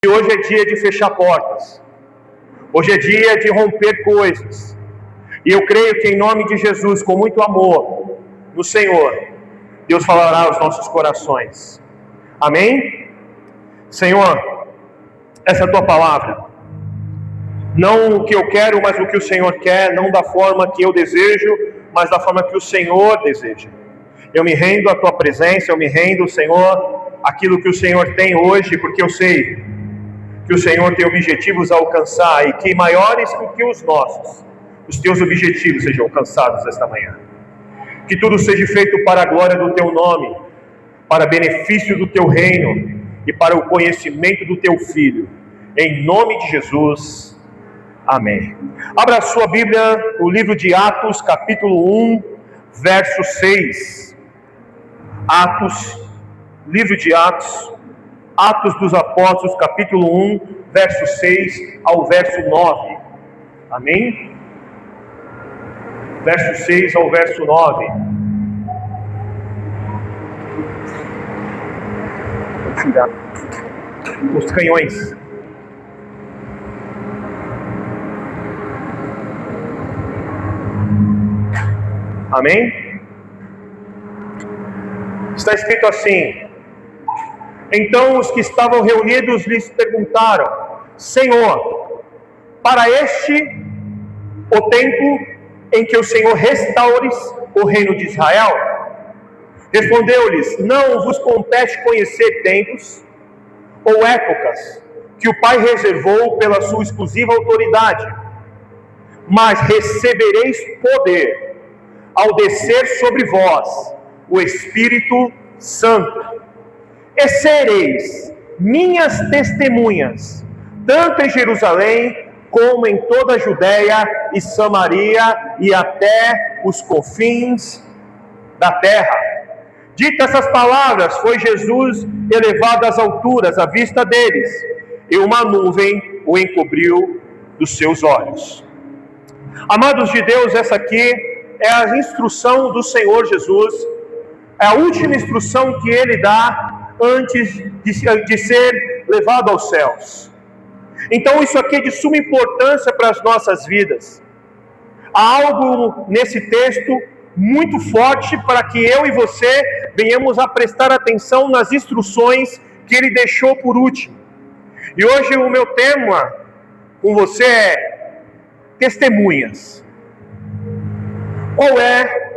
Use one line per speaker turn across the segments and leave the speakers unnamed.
E hoje é dia de fechar portas. Hoje é dia de romper coisas. E eu creio que em nome de Jesus, com muito amor no Senhor, Deus falará aos nossos corações. Amém? Senhor, essa é a tua palavra. Não o que eu quero, mas o que o Senhor quer. Não da forma que eu desejo, mas da forma que o Senhor deseja. Eu me rendo à tua presença, eu me rendo, Senhor, aquilo que o Senhor tem hoje, porque eu sei que o Senhor tem objetivos a alcançar e que maiores do que os nossos, os teus objetivos sejam alcançados esta manhã. Que tudo seja feito para a glória do teu nome, para benefício do teu reino e para o conhecimento do teu Filho. Em nome de Jesus, amém. Abra a sua Bíblia no livro de Atos, capítulo 1, verso 6. Atos, livro de Atos, Atos dos Apóstolos, capítulo 1, verso 6 ao verso 9. Amém? Verso 6 ao verso 9. Vou tirar os canhões. Amém? Está escrito assim: então os que estavam reunidos lhes perguntaram: Senhor, para este o tempo em que o Senhor restaures o reino de Israel? Respondeu-lhes: não vos compete conhecer tempos ou épocas que o Pai reservou pela sua exclusiva autoridade, mas recebereis poder ao descer sobre vós o Espírito Santo, e sereis minhas testemunhas, tanto em Jerusalém, como em toda a Judéia e Samaria, e até os confins da terra. Ditas essas palavras, foi Jesus elevado às alturas, à vista deles, e uma nuvem o encobriu dos seus olhos. Amados de Deus, essa aqui é a instrução do Senhor Jesus, é a última instrução que Ele dá antes de ser levado aos céus. Então isso aqui é de suma importância para as nossas vidas. Há algo nesse texto muito forte para que eu e você venhamos a prestar atenção nas instruções que Ele deixou por último. E hoje o meu tema com você é testemunhas. Qual é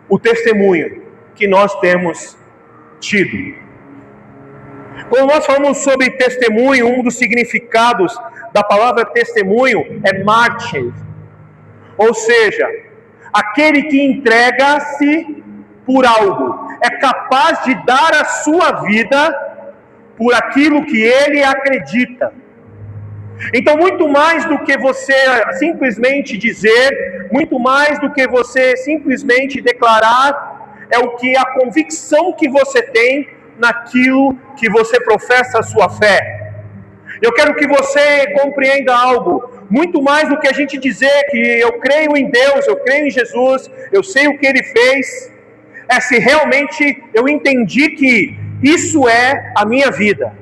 o testemunho que nós temos tido? Quando nós falamos sobre testemunho, um dos significados da palavra testemunho é mártir, ou seja, aquele que entrega-se por algo, é capaz de dar a sua vida por aquilo que ele acredita. Então, muito mais do que você simplesmente dizer, muito mais do que você simplesmente declarar, é o que a convicção que você tem naquilo que você professa a sua fé. Eu quero que você compreenda algo, muito mais do que a gente dizer que eu creio em Deus, eu creio em Jesus, eu sei o que Ele fez, é se realmente eu entendi que isso é a minha vida,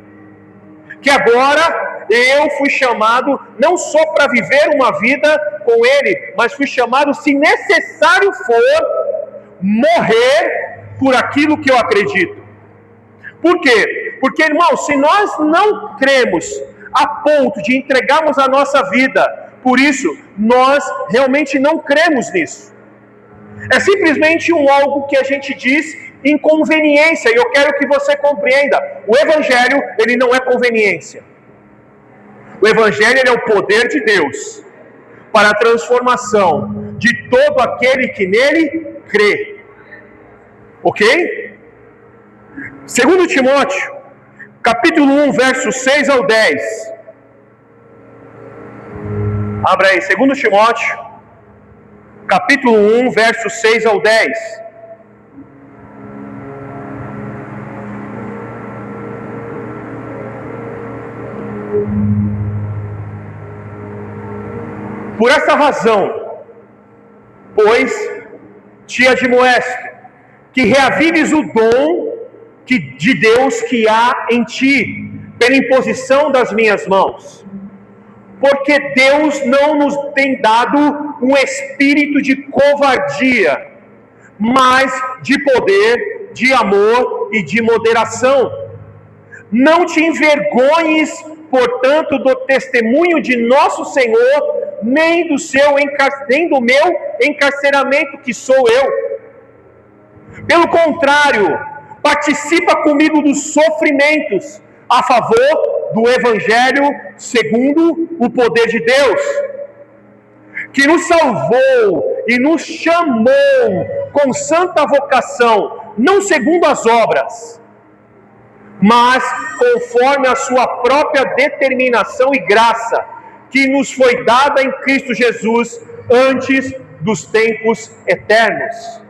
que agora eu fui chamado não só para viver uma vida com Ele, mas fui chamado, se necessário for, morrer por aquilo que eu acredito. Por quê? Porque, irmão, se nós não cremos a ponto de entregarmos a nossa vida por isso, nós realmente não cremos nisso. É simplesmente algo que a gente diz em conveniência, e eu quero que você compreenda, o Evangelho, ele não é conveniência. O Evangelho, ele é o poder de Deus para a transformação de todo aquele que nele crê. Ok? 2 Timóteo, capítulo 1, versos 6 ao 10. Abra aí, 2 Timóteo, capítulo 1, versos 6 ao 10. Por essa razão, pois, te admoesto, que reavives o dom de Deus que há em ti, pela imposição das minhas mãos. Porque Deus não nos tem dado um espírito de covardia, mas de poder, de amor e de moderação. Não te envergonhes, portanto, do testemunho de nosso Senhor, nem do meu encarceramento, que sou eu. Pelo contrário, participa comigo dos sofrimentos a favor do Evangelho segundo o poder de Deus, que nos salvou e nos chamou com santa vocação, não segundo as obras, mas conforme a sua própria determinação e graça, que nos foi dada em Cristo Jesus antes dos tempos eternos,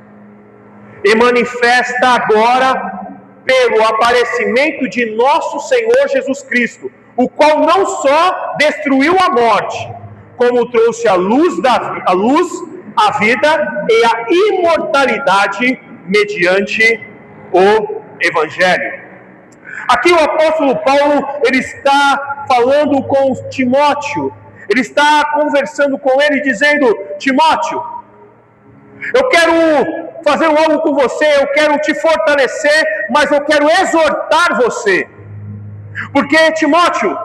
e manifesta agora pelo aparecimento de nosso Senhor Jesus Cristo, o qual não só destruiu a morte, como trouxe a luz, a vida e a imortalidade mediante o Evangelho. Aqui o apóstolo Paulo, ele está falando com Timóteo, ele está conversando com ele, dizendo: Timóteo, eu quero fazer algo com você, eu quero te fortalecer, mas eu quero exortar você. Porque, Timóteo,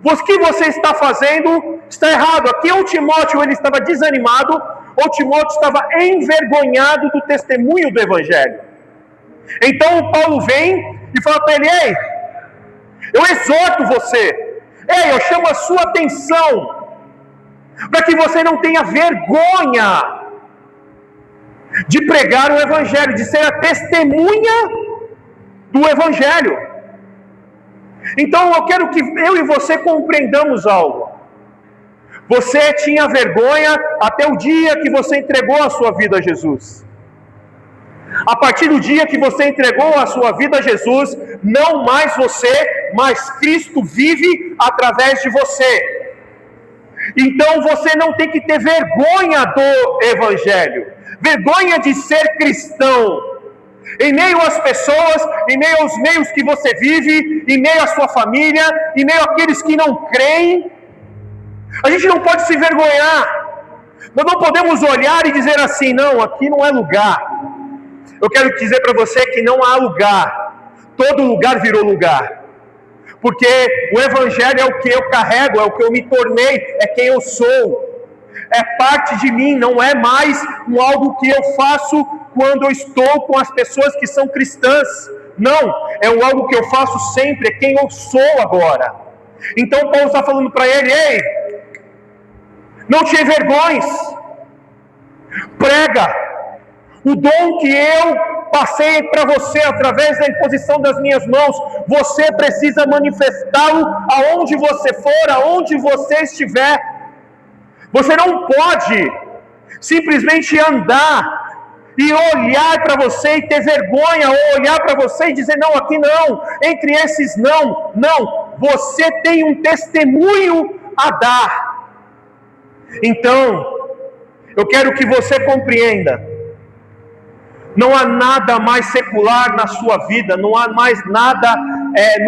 o que você está fazendo está errado. Aqui o Timóteo, ele estava desanimado, ou Timóteo estava envergonhado do testemunho do Evangelho. Então o Paulo vem e fala para ele: ei, eu exorto você, ei, eu chamo a sua atenção, para que você não tenha vergonha de pregar o Evangelho, de ser a testemunha do Evangelho. Então eu quero que eu e você compreendamos algo. Você tinha vergonha até o dia que você entregou a sua vida a Jesus. A partir do dia que você entregou a sua vida a Jesus, não mais você, mas Cristo vive através de você. Então você não tem que ter vergonha do Evangelho, vergonha de ser cristão. Em meio às pessoas, em meio aos meios que você vive, em meio à sua família, em meio àqueles que não creem, a gente não pode se vergonhar. Nós não podemos olhar e dizer assim: não, aqui não é lugar. Eu quero dizer para você que não há lugar. Todo lugar virou lugar. Porque o Evangelho é o que eu carrego, é o que eu me tornei, é quem eu sou. É parte de mim, não é mais algo que eu faço quando eu estou com as pessoas que são cristãs. Não, é algo que eu faço sempre, é quem eu sou agora. Então Paulo está falando para ele: ei, não te envergonhes, prega o dom que eu passei para você através da imposição das minhas mãos. Você precisa manifestá-lo aonde você for, aonde você estiver. Você não pode simplesmente andar e olhar para você e ter vergonha, ou olhar para você e dizer: não, aqui não, entre esses não. Não, você tem um testemunho a dar. Então, eu quero que você compreenda: não há nada mais secular na sua vida, não há mais nada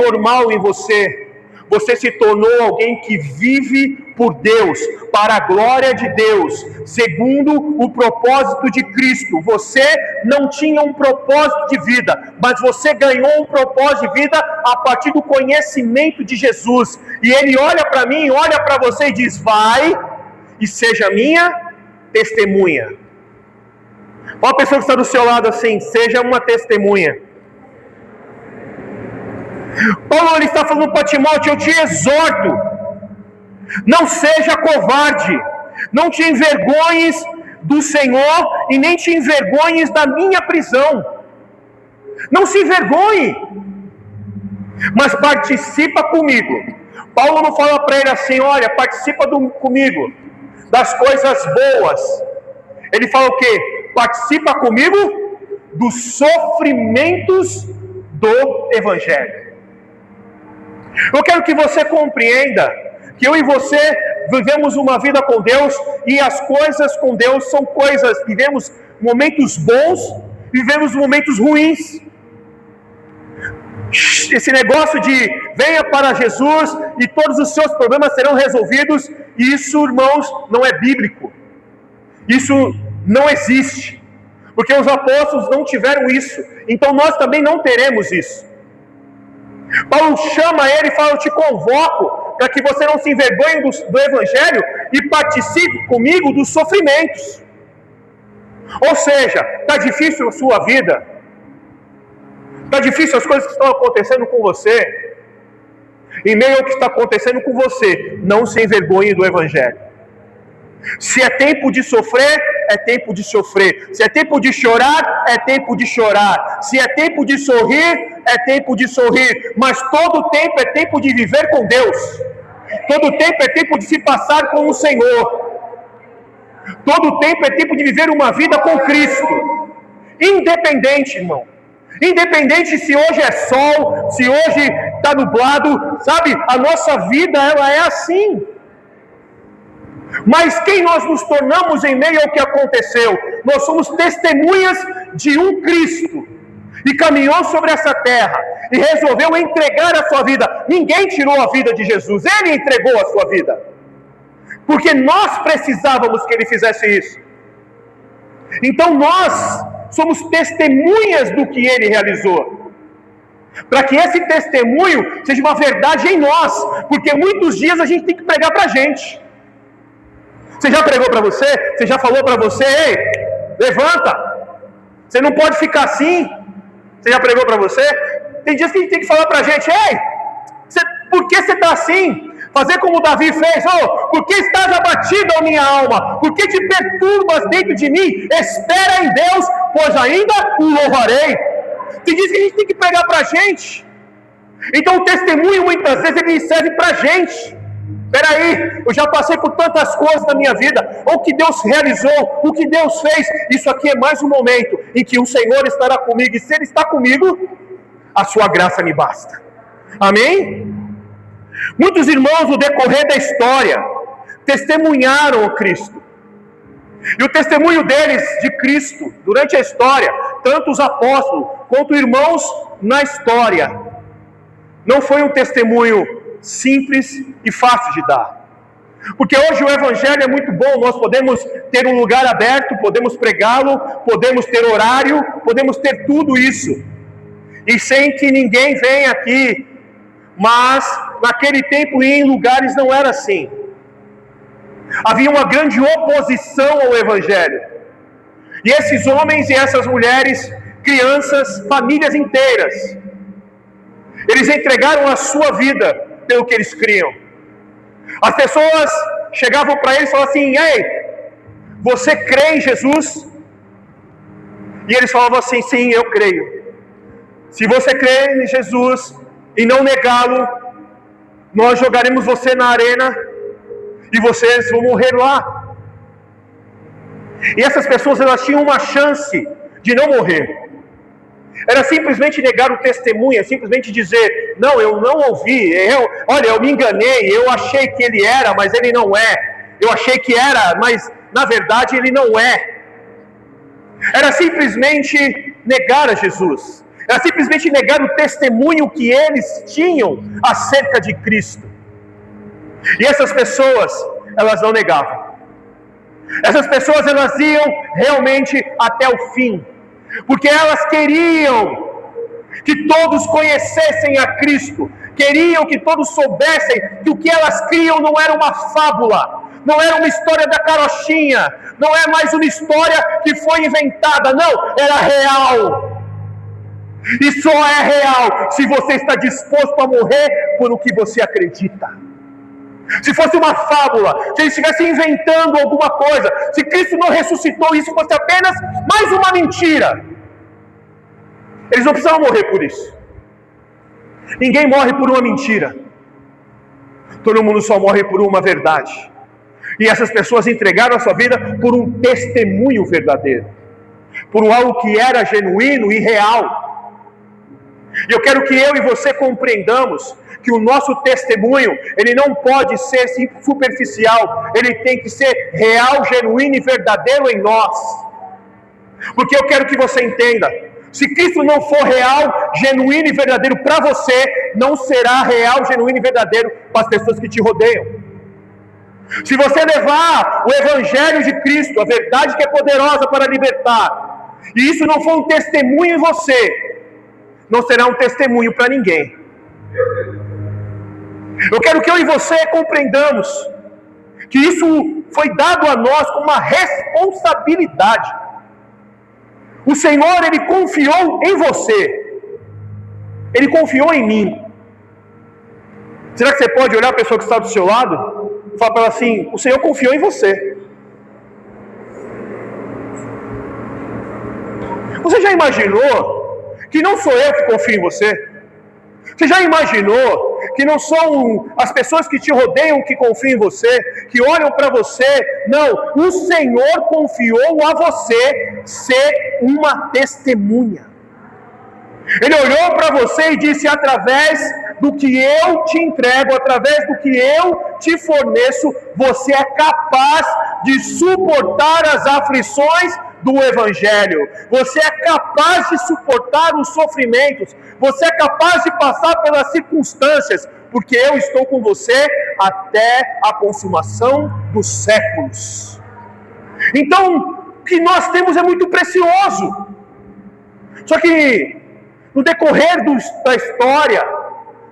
normal em você. Você se tornou alguém que vive por Deus, para a glória de Deus, segundo o propósito de Cristo. Você não tinha um propósito de vida, mas você ganhou um propósito de vida a partir do conhecimento de Jesus. E Ele olha para mim, olha para você e diz: vai e seja minha testemunha. Olha a pessoa que está do seu lado assim: seja uma testemunha. Paulo, ele está falando para Timóteo: eu te exorto, não seja covarde, não te envergonhes do Senhor e nem te envergonhes da minha prisão. Não se envergonhe, mas participa comigo. Paulo não fala para ele assim: olha, participa comigo das coisas boas. Ele fala o quê? Participa comigo dos sofrimentos do Evangelho. Eu quero que você compreenda que eu e você vivemos uma vida com Deus, e as coisas com Deus são coisas, vivemos momentos bons, vivemos momentos ruins. Esse negócio de venha para Jesus e todos os seus problemas serão resolvidos, isso, irmãos, não é bíblico. Isso não existe, porque os apóstolos não tiveram isso, então nós também não teremos isso. Paulo chama ele e fala: eu te convoco para que você não se envergonhe do Evangelho e participe comigo dos sofrimentos. Ou seja, está difícil a sua vida, está difícil as coisas que estão acontecendo com você. Em meio ao que está acontecendo com você, não se envergonhe do Evangelho. Se é tempo de sofrer, é tempo de sofrer. Se é tempo de chorar, é tempo de chorar. Se é tempo de sorrir, é tempo de sorrir. Mas todo tempo é tempo de viver com Deus. Todo tempo é tempo de se passar com o Senhor. Todo tempo é tempo de viver uma vida com Cristo. Independente, irmão. Independente se hoje é sol, se hoje está nublado, sabe? A nossa vida, ela é assim. Mas quem nós nos tornamos em meio ao que aconteceu? Nós somos testemunhas de um Cristo, e caminhou sobre essa terra, e resolveu entregar a sua vida. Ninguém tirou a vida de Jesus, Ele entregou a sua vida, porque nós precisávamos que Ele fizesse isso. Então nós somos testemunhas do que Ele realizou, para que esse testemunho seja uma verdade em nós, porque muitos dias a gente tem que pregar para a gente. Você já pregou para você? Você já falou para você: ei, levanta, você não pode ficar assim? Você já pregou para você? Tem dias que a gente tem que falar para a gente: ei, por que você está assim? Fazer como Davi fez: por que estás abatido, a minha alma? Por que te perturbas dentro de mim? Espera em Deus, pois ainda o louvarei. Tem dias que a gente tem que pregar para a gente. Então o testemunho muitas vezes ele serve para a gente. Peraí, eu já passei por tantas coisas na minha vida, o que Deus realizou, o que Deus fez. Isso aqui é mais um momento em que o Senhor estará comigo, e se Ele está comigo, a sua graça me basta. Amém? Muitos irmãos no decorrer da história testemunharam o Cristo, e o testemunho deles de Cristo durante a história, tanto os apóstolos quanto irmãos na história, não foi um testemunho simples e fácil de dar. Porque hoje o Evangelho é muito bom, nós podemos ter um lugar aberto, podemos pregá-lo, podemos ter horário, podemos ter tudo isso, e sem que ninguém venha aqui. Mas naquele tempo e em lugares não era assim. Havia uma grande oposição ao Evangelho, e esses homens e essas mulheres, crianças, famílias inteiras, eles entregaram a sua vida pelo que eles criam. As pessoas chegavam para eles e falavam assim: ei, você crê em Jesus? E eles falavam assim: sim, eu creio. Se você crê em Jesus e não negá-lo, nós jogaremos você na arena e vocês vão morrer lá. E essas pessoas, elas tinham uma chance de não morrer. Era simplesmente negar o testemunho, simplesmente dizer: não, eu não ouvi, olha, eu me enganei, eu achei que ele era, mas ele não é. Eu achei que era, mas na verdade ele não é. Era simplesmente negar a Jesus. Era simplesmente negar o testemunho que eles tinham acerca de Cristo. E essas pessoas, elas não negavam. Essas pessoas, elas iam realmente até o fim, porque elas queriam que todos conhecessem a Cristo, queriam que todos soubessem que o que elas criam não era uma fábula, não era uma história da carochinha, não é mais uma história que foi inventada, não, era real. E só é real se você está disposto a morrer por o que você acredita. Se fosse uma fábula, se eles estivessem inventando alguma coisa, se Cristo não ressuscitou, isso fosse apenas mais uma mentira, eles não precisavam morrer por isso. Ninguém morre por uma mentira, todo mundo só morre por uma verdade. E essas pessoas entregaram a sua vida por um testemunho verdadeiro, por algo que era genuíno e real. E eu quero que eu e você compreendamos que o nosso testemunho, ele não pode ser superficial, ele tem que ser real, genuíno e verdadeiro em nós. Porque eu quero que você entenda, Se Cristo não for real, genuíno e verdadeiro para você, não será real, genuíno e verdadeiro para as pessoas que te rodeiam. Se você levar o Evangelho de Cristo, a verdade que é poderosa para libertar, e isso não for um testemunho em você, não será um testemunho para ninguém. Eu quero que eu e você compreendamos que isso foi dado a nós como uma responsabilidade. O Senhor, Ele confiou em você. Ele confiou em mim. Será que você pode olhar a pessoa que está do seu lado e falar para ela assim: o Senhor confiou em você. Você já imaginou que não sou eu que confio em você? Você já imaginou que não são as pessoas que te rodeiam que confiam em você, que olham para você? Não, o Senhor confiou a você ser uma testemunha. Ele olhou para você e disse: através do que eu te entrego, através do que eu te forneço, você é capaz de suportar as aflições do Evangelho. Você é capaz de suportar os sofrimentos. Você é capaz de passar pelas circunstâncias, porque eu estou com você até a consumação dos séculos. Então, o que nós temos é muito precioso. Só que, no decorrer da história,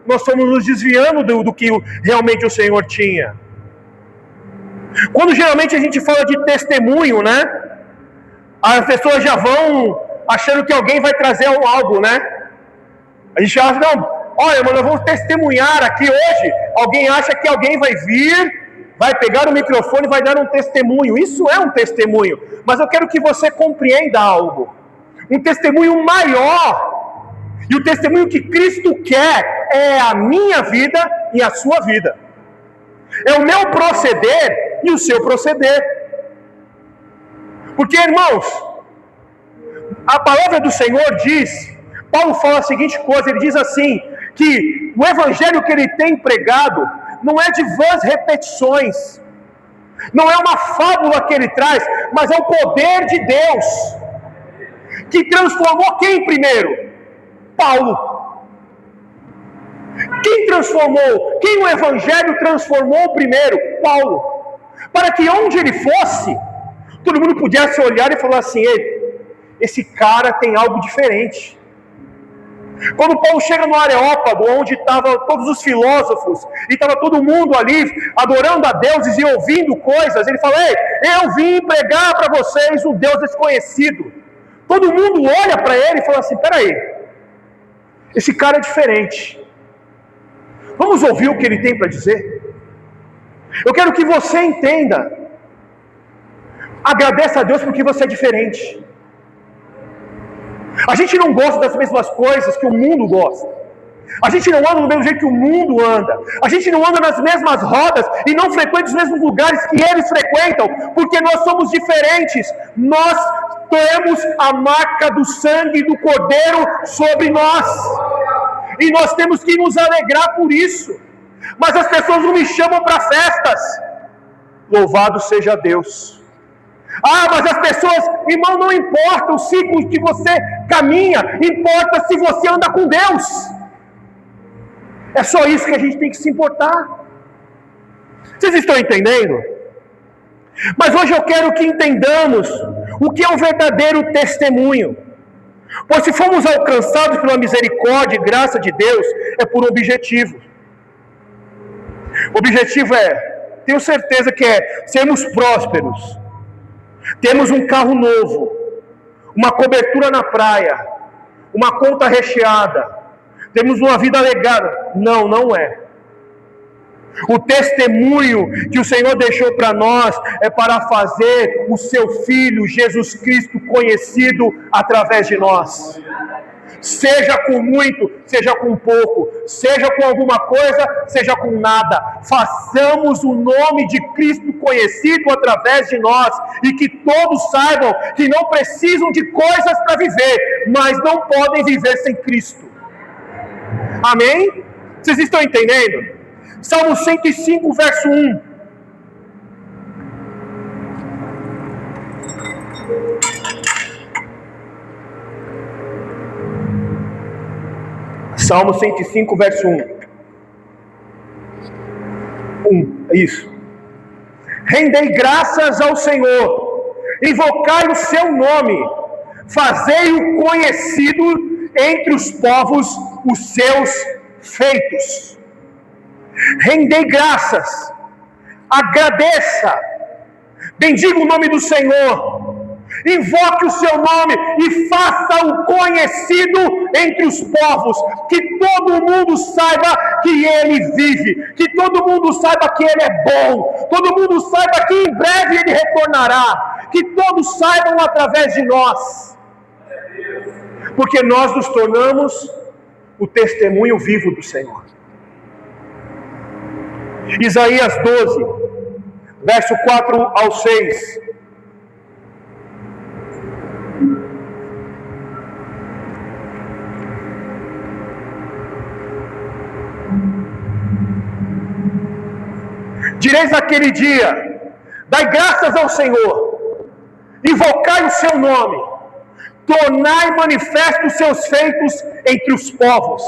nós fomos nos desviando do que realmente o Senhor tinha. Quando geralmente a gente fala de testemunho, né? As pessoas já vão achando que alguém vai trazer algo, né? A gente acha: não, olha, mano, nós vamos testemunhar aqui hoje. Alguém acha que alguém vai vir, vai pegar o microfone e vai dar um testemunho. Isso é um testemunho. Mas eu quero que você compreenda algo. Um testemunho maior. E o testemunho que Cristo quer é a minha vida e a sua vida. É o meu proceder e o seu proceder. Porque, irmãos, a palavra do Senhor diz, Paulo fala a seguinte coisa, ele diz assim, que o evangelho que ele tem pregado não é de vãs repetições, não é uma fábula que ele traz, mas é o poder de Deus, que transformou quem primeiro? Paulo. Quem transformou? Quem o evangelho transformou primeiro? Paulo. Para que onde ele fosse, todo mundo pudesse olhar e falar assim: esse cara tem algo diferente. Quando Paulo chega no Areópago, onde estavam todos os filósofos, e estava todo mundo ali adorando a deuses e ouvindo coisas, ele fala: eu vim pregar para vocês um Deus desconhecido. Todo mundo olha para ele e fala assim: peraí, esse cara é diferente. Vamos ouvir o que ele tem para dizer? Eu quero que você entenda. Agradeça a Deus porque você é diferente. A gente não gosta das mesmas coisas que o mundo gosta. A gente não anda do mesmo jeito que o mundo anda. A gente não anda nas mesmas rodas e não frequenta os mesmos lugares que eles frequentam, porque nós somos diferentes. Nós temos a marca do sangue do Cordeiro sobre nós. E nós temos que nos alegrar por isso. Mas as pessoas não me chamam para festas. Louvado seja Deus. Mas as pessoas, irmão, não importa o ciclo que você caminha, importa se você anda com Deus. É só isso que a gente tem que se importar. Vocês estão entendendo? Mas hoje eu quero que entendamos o que é um verdadeiro testemunho. Pois se fomos alcançados pela misericórdia e graça de Deus, é por objetivo. O objetivo tenho certeza que é sermos prósperos. Temos um carro novo, uma cobertura na praia, uma conta recheada, temos uma vida legada. Não, não é. O testemunho que o Senhor deixou para nós é para fazer o seu Filho Jesus Cristo conhecido através de nós. Seja com muito, seja com pouco, seja com alguma coisa, seja com nada, façamos o nome de Cristo conhecido através de nós, e que todos saibam que não precisam de coisas para viver, mas não podem viver sem Cristo. Amém? Vocês estão entendendo? Salmo 105, verso 1. Salmo 105, verso 1. Isso. Rendei graças ao Senhor, invocai o seu nome, fazei-o conhecido entre os povos os seus feitos. Rendei graças, agradeça, bendiga o nome do Senhor, invoque o seu nome e faça-o conhecido entre os povos, que todo mundo saiba que Ele vive, que todo mundo saiba que Ele é bom, todo mundo saiba que em breve Ele retornará, que todos saibam através de nós, porque nós nos tornamos o testemunho vivo do Senhor. Isaías 12, verso 4 ao 6. Direis naquele dia: dai graças ao Senhor, invocai o seu nome, tornai manifesto os seus feitos entre os povos.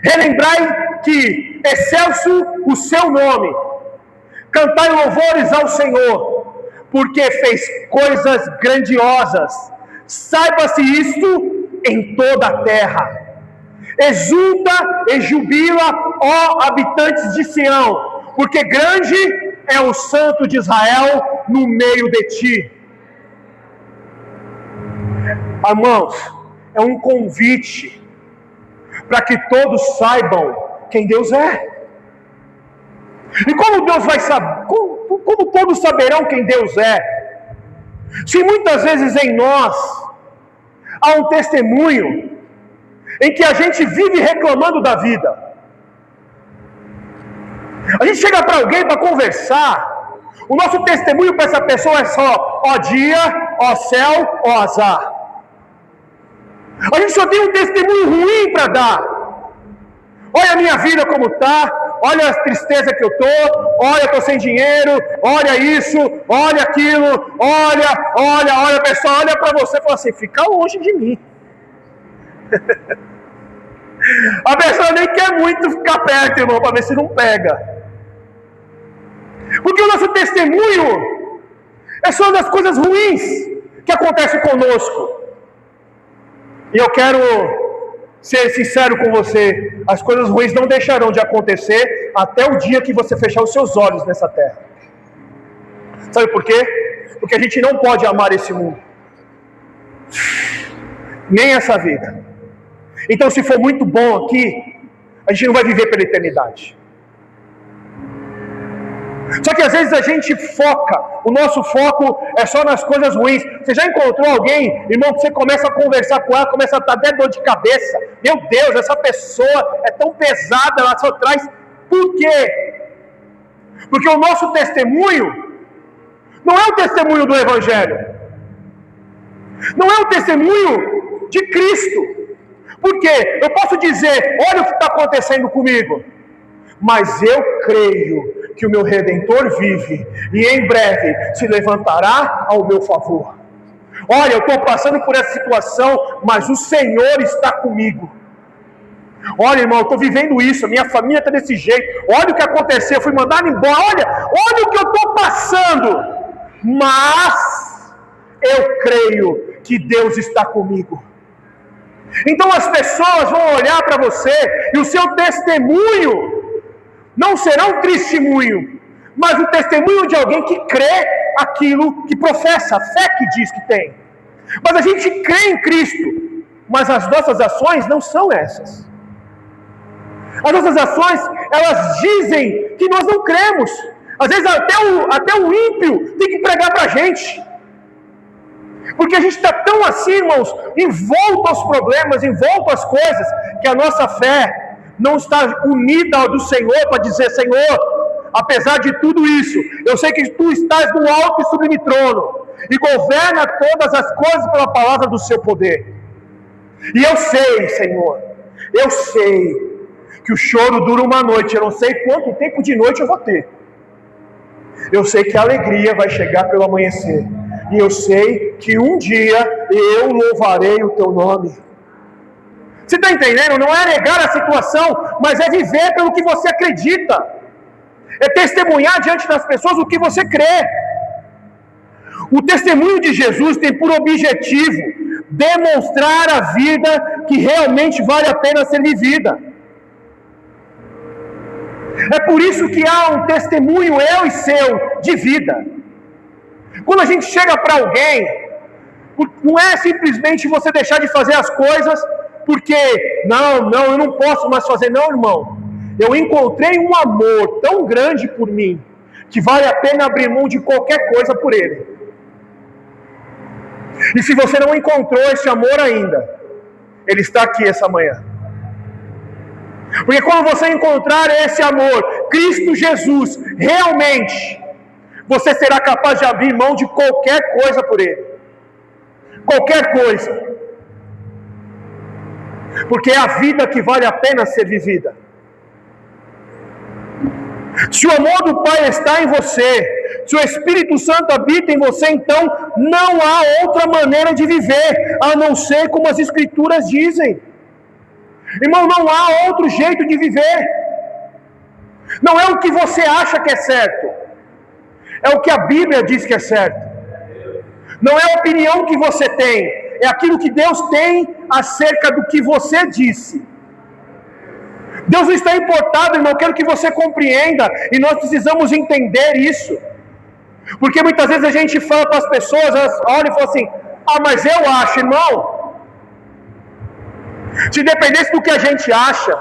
Relembrai que excelso o seu nome, cantai louvores ao Senhor, porque fez coisas grandiosas. Saiba-se isto em toda a terra. Exulta e jubila, ó habitantes de Sião, porque grande é o Santo de Israel no meio de ti. Irmãos, é um convite para que todos saibam quem Deus é. E como Deus vai saber? Como todos saberão quem Deus é? Se muitas vezes em nós há um testemunho em que a gente vive reclamando da vida. A gente chega para alguém para conversar, o nosso testemunho para essa pessoa é só: ó dia, ó céu, ó azar. A gente só tem um testemunho ruim para dar. Olha a minha vida como está, olha a tristeza que eu estou, olha, eu estou sem dinheiro, olha isso, olha aquilo, olha, a pessoa olha para você e fala assim: fica longe de mim. A pessoa nem quer muito ficar perto, irmão, para ver se não pega. Porque o nosso testemunho é só das coisas ruins que acontecem conosco. E eu quero ser sincero com você: as coisas ruins não deixarão de acontecer até o dia que você fechar os seus olhos nessa terra. Sabe por quê? Porque a gente não pode amar esse mundo, nem essa vida. Então, se for muito bom aqui, a gente não vai viver pela eternidade. Só que às vezes a gente foca, o nosso foco é só nas coisas ruins. Você já encontrou alguém, irmão, que você começa a conversar com ela, começa a estar até dor de cabeça? Meu Deus, essa pessoa é tão pesada, ela só traz... Por quê? Porque o nosso testemunho não é o testemunho do Evangelho, não é o testemunho de Cristo. Por quê? Eu posso dizer: olha o que está acontecendo comigo, mas eu creio que o meu Redentor vive e em breve se levantará ao meu favor. Olha, eu estou passando por essa situação, mas o Senhor está comigo. Olha, irmão, eu estou vivendo isso, a minha família está desse jeito, olha o que aconteceu, eu fui mandado embora, olha o que eu estou passando, mas eu creio que Deus está comigo. Então as pessoas vão olhar para você e o seu testemunho não será um testemunho, mas o testemunho de alguém que crê aquilo que professa, a fé que diz que tem. Mas a gente crê em Cristo, mas as nossas ações não são essas. As nossas ações, elas dizem que nós não cremos. Às vezes até o ímpio tem que pregar para a gente. Porque a gente está tão assim, irmãos, envolto aos problemas, envolto às coisas, que a nossa fé não está unida ao do Senhor para dizer: Senhor, apesar de tudo isso, eu sei que Tu estás no alto e sublime trono, e governa todas as coisas pela palavra do Seu poder. E eu sei, Senhor, eu sei que o choro dura uma noite, eu não sei quanto tempo de noite eu vou ter. Eu sei que a alegria vai chegar pelo amanhecer. E eu sei que um dia eu louvarei o Teu nome. Você está entendendo? Não é negar a situação, mas é viver pelo que você acredita. É testemunhar diante das pessoas o que você crê. O testemunho de Jesus tem por objetivo demonstrar a vida que realmente vale a pena ser vivida. É por isso que há um testemunho eu e seu de vida. Quando a gente chega para alguém, não é simplesmente você deixar de fazer as coisas porque, não, eu não posso mais fazer. Não, irmão. Eu encontrei um amor tão grande por mim, que vale a pena abrir mão de qualquer coisa por ele. E se você não encontrou esse amor ainda, ele está aqui essa manhã. Porque quando você encontrar esse amor, Cristo Jesus, realmente, você será capaz de abrir mão de qualquer coisa por ele. Qualquer coisa. Porque é a vida que vale a pena ser vivida. Se o amor do Pai está em você, se o Espírito Santo habita em você, então não há outra maneira de viver, a não ser como as Escrituras dizem. Irmão, não há outro jeito de viver. Não é o que você acha que é certo, é o que a Bíblia diz que é certo. Não é a opinião que você tem, é aquilo que Deus tem acerca do que você disse. Deus não está importado, irmão, eu quero que você compreenda, e nós precisamos entender isso. Porque muitas vezes a gente fala para as pessoas, elas olham e falam assim, mas eu acho, irmão. Se dependesse do que a gente acha,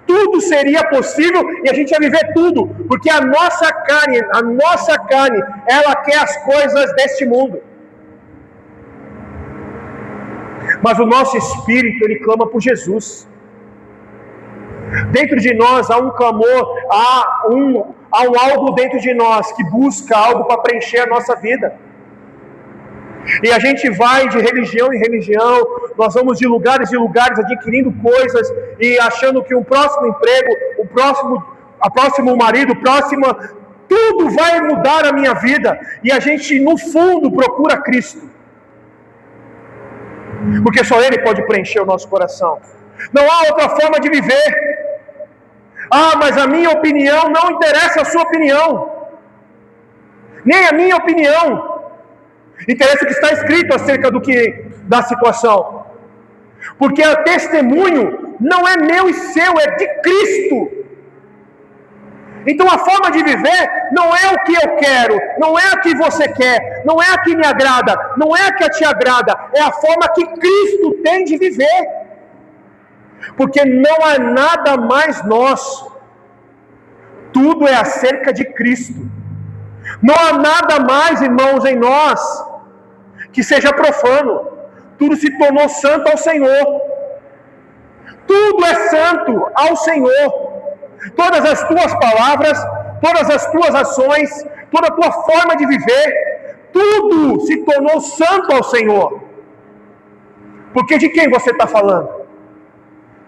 tudo seria possível e a gente ia viver tudo, porque a nossa carne, ela quer as coisas deste mundo. Mas o nosso espírito, ele clama por Jesus. Dentro de nós há um clamor, há um algo dentro de nós que busca algo para preencher a nossa vida. E a gente vai de religião em religião, nós vamos de lugares em lugares adquirindo coisas e achando que o próximo emprego, a próximo marido, tudo vai mudar a minha vida. E a gente no fundo procura Cristo. Porque só Ele pode preencher o nosso coração. Não há outra forma de viver. Mas a minha opinião não interessa a sua opinião. Nem a minha opinião. Interessa o que está escrito acerca da situação. Porque o testemunho não é meu e seu, é de Cristo. Então a forma de viver não é o que eu quero, não é a que você quer, não é a que me agrada, não é a que te agrada, é a forma que Cristo tem de viver. Porque não há nada mais nosso. Tudo é acerca de Cristo. Não há nada mais, irmãos, em nós que seja profano. Tudo se tornou santo ao Senhor. Tudo é santo ao Senhor. Todas as tuas palavras, todas as tuas ações, toda a tua forma de viver, tudo se tornou santo ao Senhor. Porque de quem você está falando?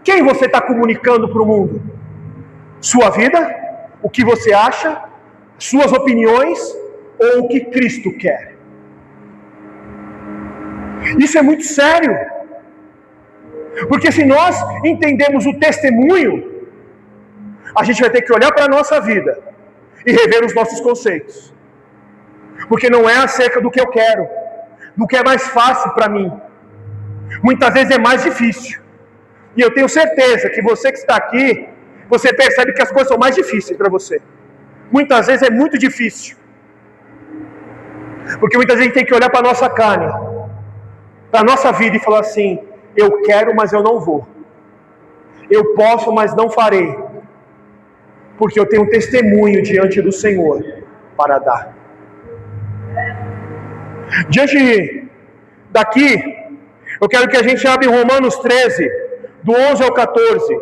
Quem você está comunicando para o mundo? Sua vida? O que você acha? Suas opiniões? Ou o que Cristo quer? Isso é muito sério. Porque se nós entendemos o testemunho, a gente vai ter que olhar para a nossa vida e rever os nossos conceitos. Porque não é acerca do que eu quero, do que é mais fácil para mim. Muitas vezes é mais difícil. E eu tenho certeza que você que está aqui, você percebe que as coisas são mais difíceis para você. Muitas vezes é muito difícil. Porque muitas vezes a gente tem que olhar para a nossa carne, para a nossa vida e falar assim, eu quero, mas eu não vou. Eu posso, mas não farei. Porque eu tenho um testemunho diante do Senhor para dar. Diante daqui, eu quero que a gente abra em Romanos 13, do 11 ao 14.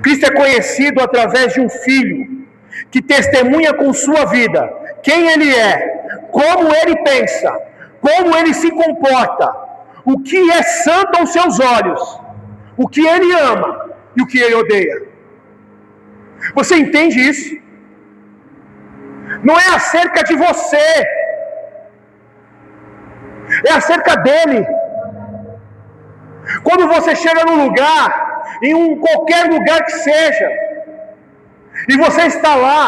Cristo é conhecido através de um Filho, que testemunha com sua vida, quem Ele é, como Ele pensa, como Ele se comporta, o que é santo aos seus olhos, o que Ele ama e o que Ele odeia. Você entende isso? Não é acerca de você, é acerca dele. Quando você chega num lugar, qualquer lugar que seja, e você está lá,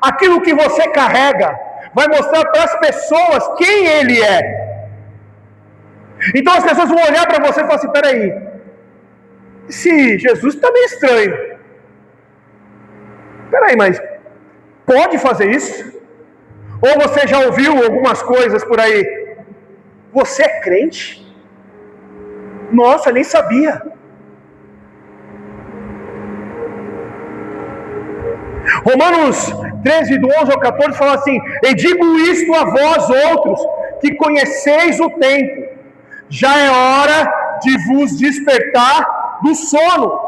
aquilo que você carrega vai mostrar para as pessoas quem ele é. Então as pessoas vão olhar para você e falar assim: peraí, esse Jesus está meio estranho. Peraí, mas pode fazer isso? Ou você já ouviu algumas coisas por aí? Você é crente? Nossa, nem sabia. Romanos 13, do 11 ao 14, fala assim: e digo isto a vós outros, que conheceis o tempo, já é hora de vos despertar do sono,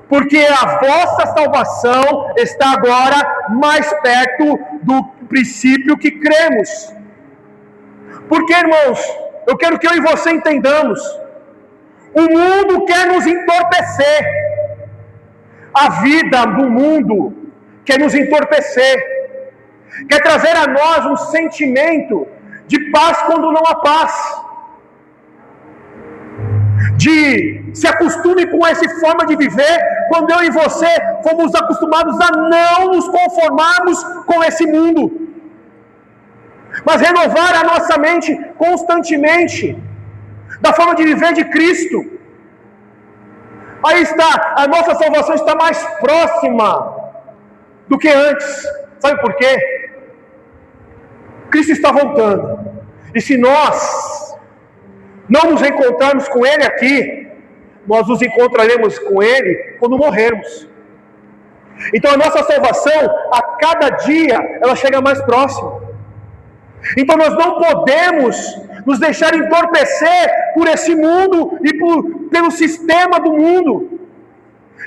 porque a vossa salvação está agora mais perto do princípio que cremos. Porque, irmãos, eu quero que eu e você entendamos, o mundo quer nos entorpecer. A vida do mundo quer nos entorpecer, quer trazer a nós um sentimento de paz quando não há paz, de se acostume com essa forma de viver, quando eu e você fomos acostumados a não nos conformarmos com esse mundo, mas renovar a nossa mente constantemente, da forma de viver de Cristo. Aí está, a nossa salvação está mais próxima do que antes. Sabe por quê? Cristo está voltando. E se nós não nos encontrarmos com Ele aqui, nós nos encontraremos com Ele quando morrermos. Então a nossa salvação, a cada dia, ela chega mais próxima. Então nós não podemos nos deixar entorpecer por esse mundo e pelo sistema do mundo,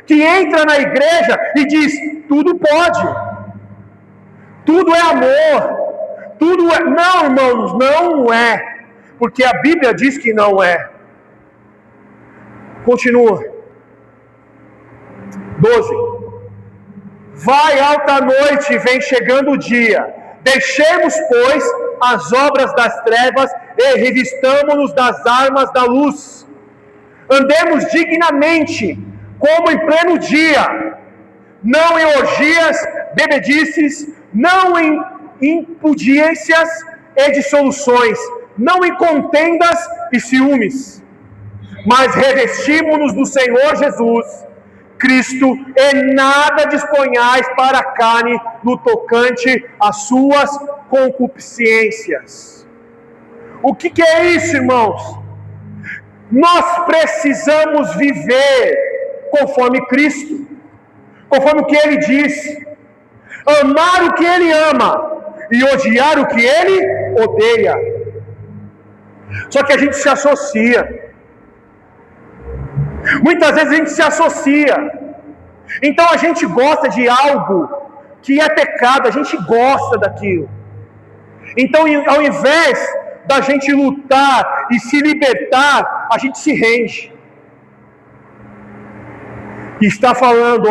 que entra na igreja e diz: tudo pode, tudo é amor, tudo é... Não, irmãos, não é, porque a Bíblia diz que não é. Continua. 12. Vai alta noite, vem chegando o dia. Deixemos, pois, as obras das trevas e revistamo-nos das armas da luz. Andemos dignamente, como em pleno dia, não em orgias, bebedices, não em impudências e dissoluções, não em contendas e ciúmes, mas revestimos-nos do Senhor Jesus Cristo, e nada disponhais para a carne no tocante às suas concupiscências. O que é isso, irmãos? Nós precisamos viver conforme Cristo, conforme o que Ele diz, amar o que Ele ama e odiar o que Ele odeia. Só que a gente se associa. Muitas vezes a gente se associa. Então a gente gosta de algo que é pecado, a gente gosta daquilo. Então, ao invés da gente lutar e se libertar, a gente se rende. E está falando,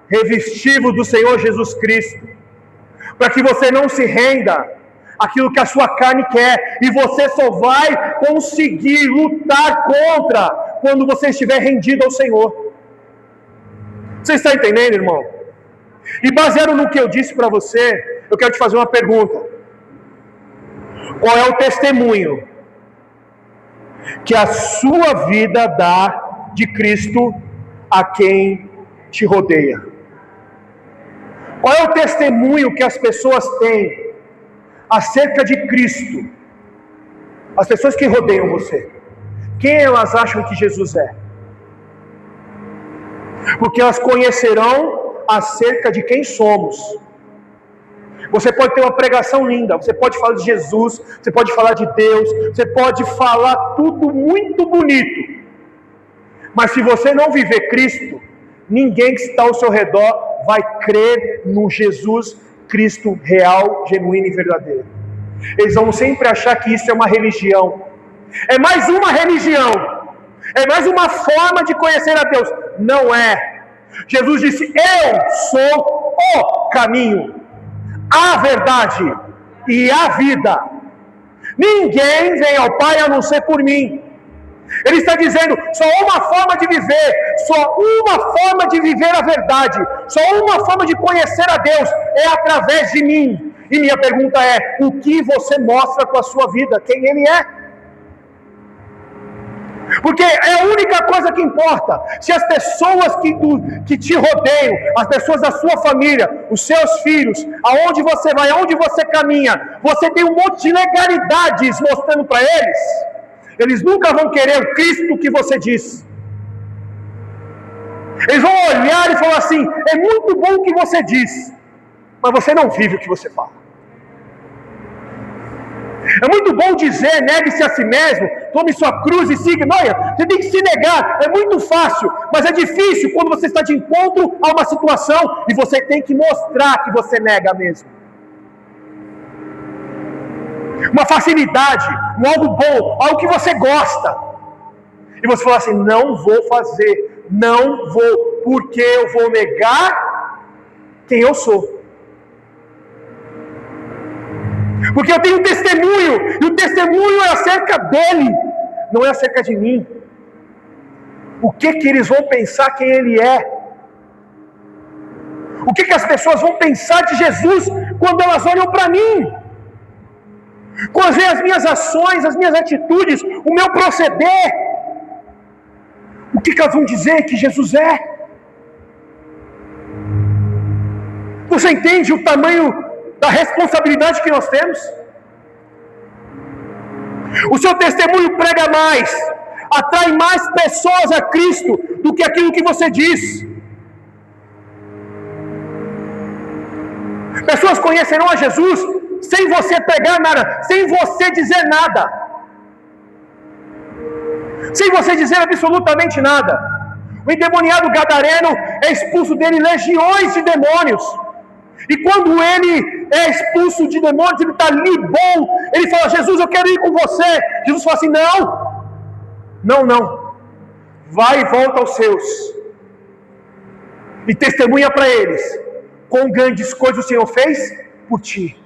revestivo do Senhor Jesus Cristo, para que você não se renda àquilo que a sua carne quer, e você só vai conseguir lutar contra quando você estiver rendido ao Senhor. Você está entendendo, irmão? E baseado no que eu disse para você, eu quero te fazer uma pergunta. Qual é o testemunho que a sua vida dá de Cristo a quem te rodeia? Qual é o testemunho que as pessoas têm acerca de Cristo? As pessoas que rodeiam você, quem elas acham que Jesus é? Porque elas conhecerão acerca de quem somos. Você pode ter uma pregação linda, você pode falar de Jesus, você pode falar de Deus, você pode falar tudo muito bonito, mas se você não viver Cristo, ninguém que está ao seu redor vai crer no Jesus Cristo real, genuíno e verdadeiro. Eles vão sempre achar que isso é uma religião, é mais uma religião, é mais uma forma de conhecer a Deus. Não é. Jesus disse: eu sou o caminho, a verdade e a vida. Ninguém vem ao Pai a não ser por mim. Ele está dizendo, só uma forma de viver, só uma forma de viver a verdade, só uma forma de conhecer a Deus, é através de mim. E minha pergunta é, o que você mostra com a sua vida? Quem Ele é? Porque é a única coisa que importa. Se as pessoas que te rodeiam, as pessoas da sua família, os seus filhos, aonde você vai, aonde você caminha, você tem um monte de legalidades mostrando para eles nunca vão querer o Cristo que você diz. Eles vão olhar e falar assim, é muito bom o que você diz, mas você não vive o que você fala. É muito bom dizer, negue-se a si mesmo, tome sua cruz e siga. Olha, você tem que se negar, é muito fácil, mas é difícil quando você está de encontro a uma situação e você tem que mostrar que você nega mesmo. Uma facilidade, algo bom, algo que você gosta. E você fala assim, não vou fazer, não vou, porque eu vou negar quem eu sou. Porque eu tenho um testemunho, e o testemunho é acerca dele, não é acerca de mim. O que eles vão pensar quem ele é? O que as pessoas vão pensar de Jesus quando elas olham para mim? Quando veem as minhas ações, as minhas atitudes, o meu proceder, o que elas vão dizer que Jesus é? Você entende o tamanho da responsabilidade que nós temos? O seu testemunho prega mais, atrai mais pessoas a Cristo do que aquilo que você diz. Pessoas conhecerão a Jesus sem você pregar nada, sem você dizer nada, sem você dizer absolutamente nada. O endemoniado gadareno é expulso dele legiões de demônios. E quando ele é expulso de demônios, ele está ali bom, ele fala, Jesus, eu quero ir com você. Jesus fala assim, não, vai e volta aos seus, e testemunha para eles, quão grandes coisas o Senhor fez por ti,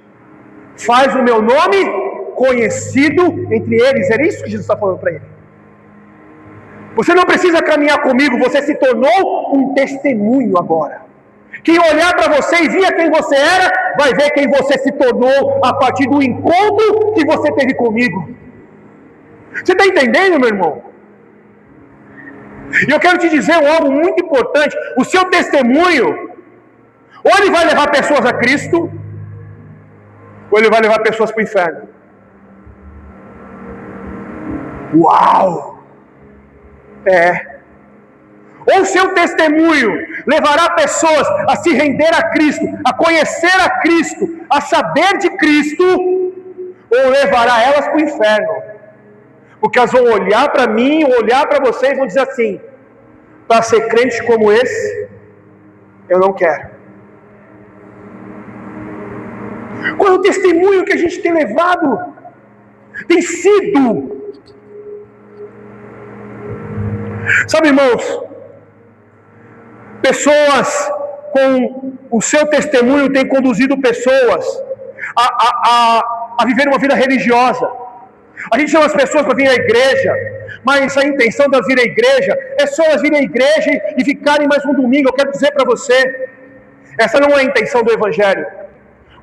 faz o meu nome conhecido entre eles. É isso que Jesus está falando para ele. Você não precisa caminhar comigo, você se tornou um testemunho agora. Quem olhar para você e via quem você era, vai ver quem você se tornou a partir do encontro que você teve comigo. Você está entendendo, meu irmão? E eu quero te dizer algo muito importante. O seu testemunho, ou ele vai levar pessoas a Cristo, ou ele vai levar pessoas para o inferno. Uau! Ou seu testemunho levará pessoas a se render a Cristo, a conhecer a Cristo, a saber de Cristo, ou levará elas para o inferno. Porque elas vão olhar para mim, ou olhar para você e vão dizer assim, para ser crente como esse, eu não quero. Qual é o testemunho que a gente tem levado? Tem sido. Sabe, irmãos, pessoas com o seu testemunho têm conduzido pessoas a viver uma vida religiosa. A gente chama as pessoas para vir à igreja, mas a intenção de vir à igreja é só elas virem à igreja e ficarem mais um domingo. Eu quero dizer para você, essa não é a intenção do Evangelho.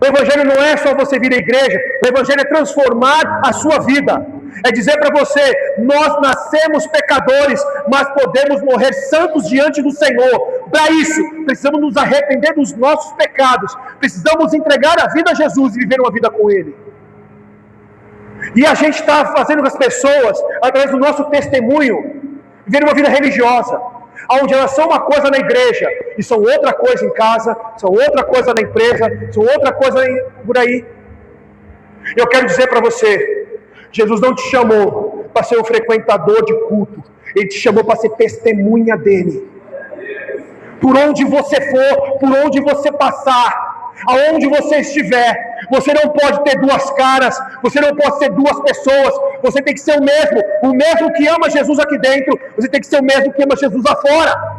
O Evangelho não é só você vir à igreja, o Evangelho é transformar a sua vida. É dizer para você, nós nascemos pecadores, mas podemos morrer santos diante do Senhor. Para isso, precisamos nos arrepender dos nossos pecados, precisamos entregar a vida a Jesus e viver uma vida com Ele. E a gente está fazendo com as pessoas, através do nosso testemunho, viver uma vida religiosa, onde elas são uma coisa na igreja e são outra coisa em casa, são outra coisa na empresa, são outra coisa por aí. Eu quero dizer para você, Jesus não te chamou para ser um frequentador de culto, Ele te chamou para ser testemunha dEle. Por onde você for, por onde você passar, aonde você estiver, você não pode ter duas caras, você não pode ser duas pessoas, você tem que ser o mesmo que ama Jesus aqui dentro, você tem que ser o mesmo que ama Jesus lá fora.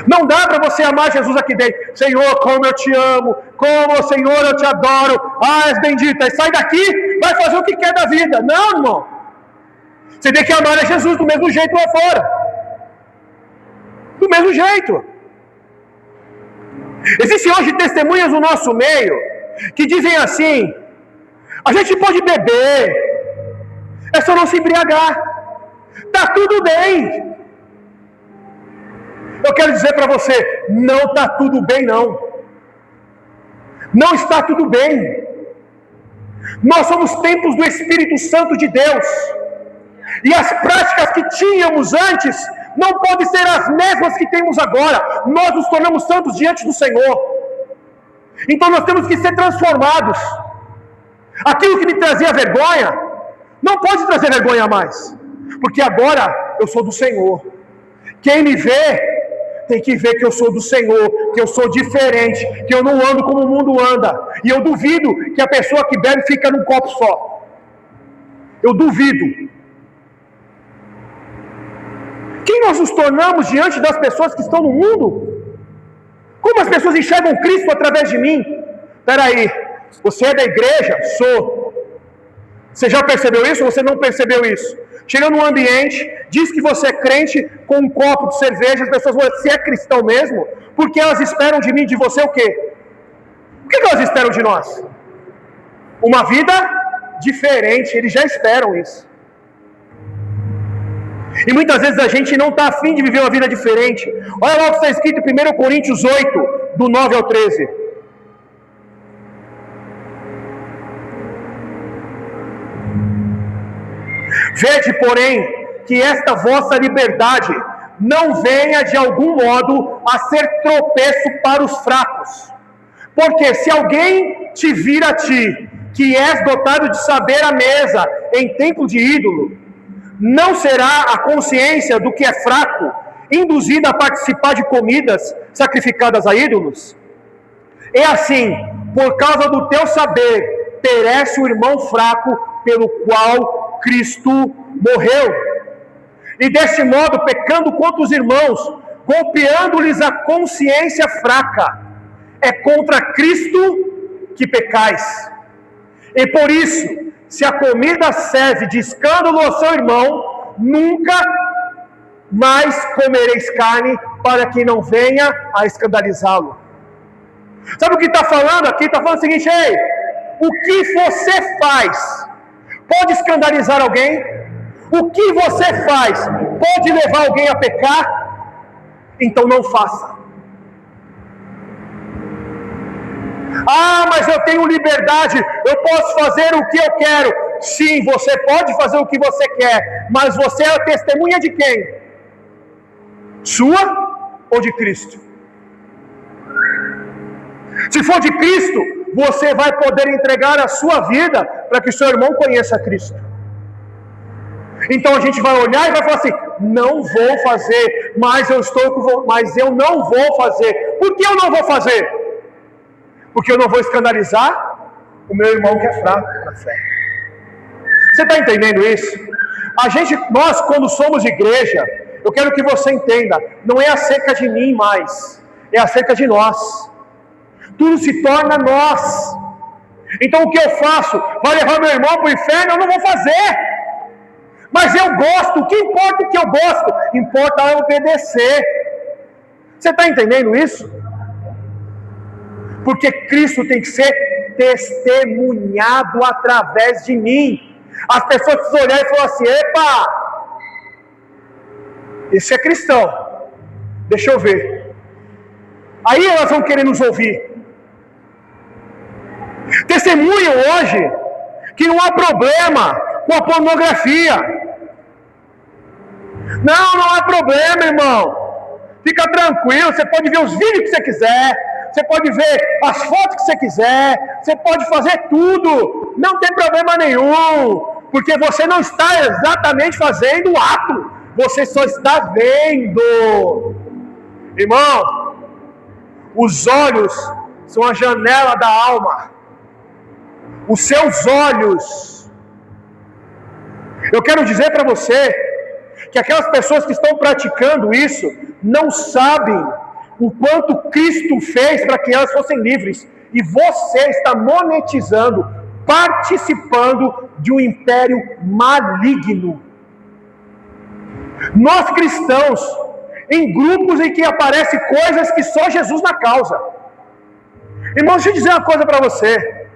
Não dá para você amar Jesus aqui dentro. Senhor, como eu te amo. Como, Senhor, eu te adoro. Ah, és bendita. E sai daqui, vai fazer o que quer da vida. Não, irmão. Você tem que amar a Jesus do mesmo jeito lá fora. Do mesmo jeito. Existem hoje testemunhas no nosso meio que dizem assim: a gente pode beber, é só não se embriagar. Tá tudo bem. Eu quero dizer para você, não está tudo bem não. Não está tudo bem. Nós somos templos do Espírito Santo de Deus. E as práticas que tínhamos antes não podem ser as mesmas que temos agora. Nós nos tornamos santos diante do Senhor. Então nós temos que ser transformados. Aquilo que me trazia vergonha, não pode trazer vergonha mais. Porque agora eu sou do Senhor. Quem me vê, tem que ver que eu sou do Senhor, que eu sou diferente, que eu não ando como o mundo anda. E eu duvido que a pessoa que bebe fica num copo só. Eu duvido. Quem nós nos tornamos diante das pessoas que estão no mundo? Como as pessoas enxergam Cristo através de mim? Espera aí, você é da igreja? Sou. Você já percebeu isso ou você não percebeu isso? Chega num ambiente, diz que você é crente com um copo de cerveja, as pessoas vão dizer, você é cristão mesmo? Porque elas esperam de mim, de você o quê? O que elas esperam de nós? Uma vida diferente, eles já esperam isso. E muitas vezes a gente não está afim de viver uma vida diferente. Olha lá o que está escrito em 1 Coríntios 8, do 9 ao 13. Vede, porém, que esta vossa liberdade não venha de algum modo a ser tropeço para os fracos. Porque se alguém te vir a ti, que és dotado de saber a mesa em templo de ídolo, não será a consciência do que é fraco induzida a participar de comidas sacrificadas a ídolos? É assim, por causa do teu saber, perece o irmão fraco pelo qual Cristo morreu. E desse modo, pecando contra os irmãos, golpeando-lhes a consciência fraca, é contra Cristo que pecais. E por isso, se a comida serve de escândalo ao seu irmão, nunca mais comereis carne, para que não venha a escandalizá-lo. Sabe o que está falando aqui? Está falando o seguinte: ei, o que você faz pode escandalizar alguém? O que você faz pode levar alguém a pecar? Então não faça. Ah, mas eu tenho liberdade, eu posso fazer o que eu quero. Sim, você pode fazer o que você quer, mas você é a testemunha de quem? Sua ou de Cristo? Se for de Cristo, você vai poder entregar a sua vida para que seu irmão conheça Cristo. Então a gente vai olhar e vai falar assim: não vou fazer, mas eu não vou fazer. Por que eu não vou fazer? Porque eu não vou escandalizar o meu irmão que é fraco na fé. Você está entendendo isso? Nós quando somos igreja, eu quero que você entenda, não é acerca de mim mais, é acerca de nós. Tudo se torna nós. Então o que eu faço? Vai levar meu irmão para o inferno? Eu não vou fazer. Mas eu gosto, o que importa o que eu gosto? Importa eu obedecer. Você está entendendo isso? Porque Cristo tem que ser testemunhado através de mim. As pessoas precisam olhar e falar assim: epa, esse é cristão, deixa eu ver. Aí elas vão querer nos ouvir. Testemunham hoje que não há problema com a pornografia. Não há problema, irmão. Fica tranquilo, você pode ver os vídeos que você quiser, você pode ver as fotos que você quiser, você pode fazer tudo, não tem problema nenhum, porque você não está exatamente fazendo o ato, você só está vendo. Irmão, os olhos são a janela da alma. Os seus olhos. Eu quero dizer para você que aquelas pessoas que estão praticando isso não sabem o quanto Cristo fez para que elas fossem livres. E você está monetizando, participando de um império maligno. Nós cristãos, em grupos em que aparecem coisas que só Jesus na causa. Irmão, deixa eu dizer uma coisa para você.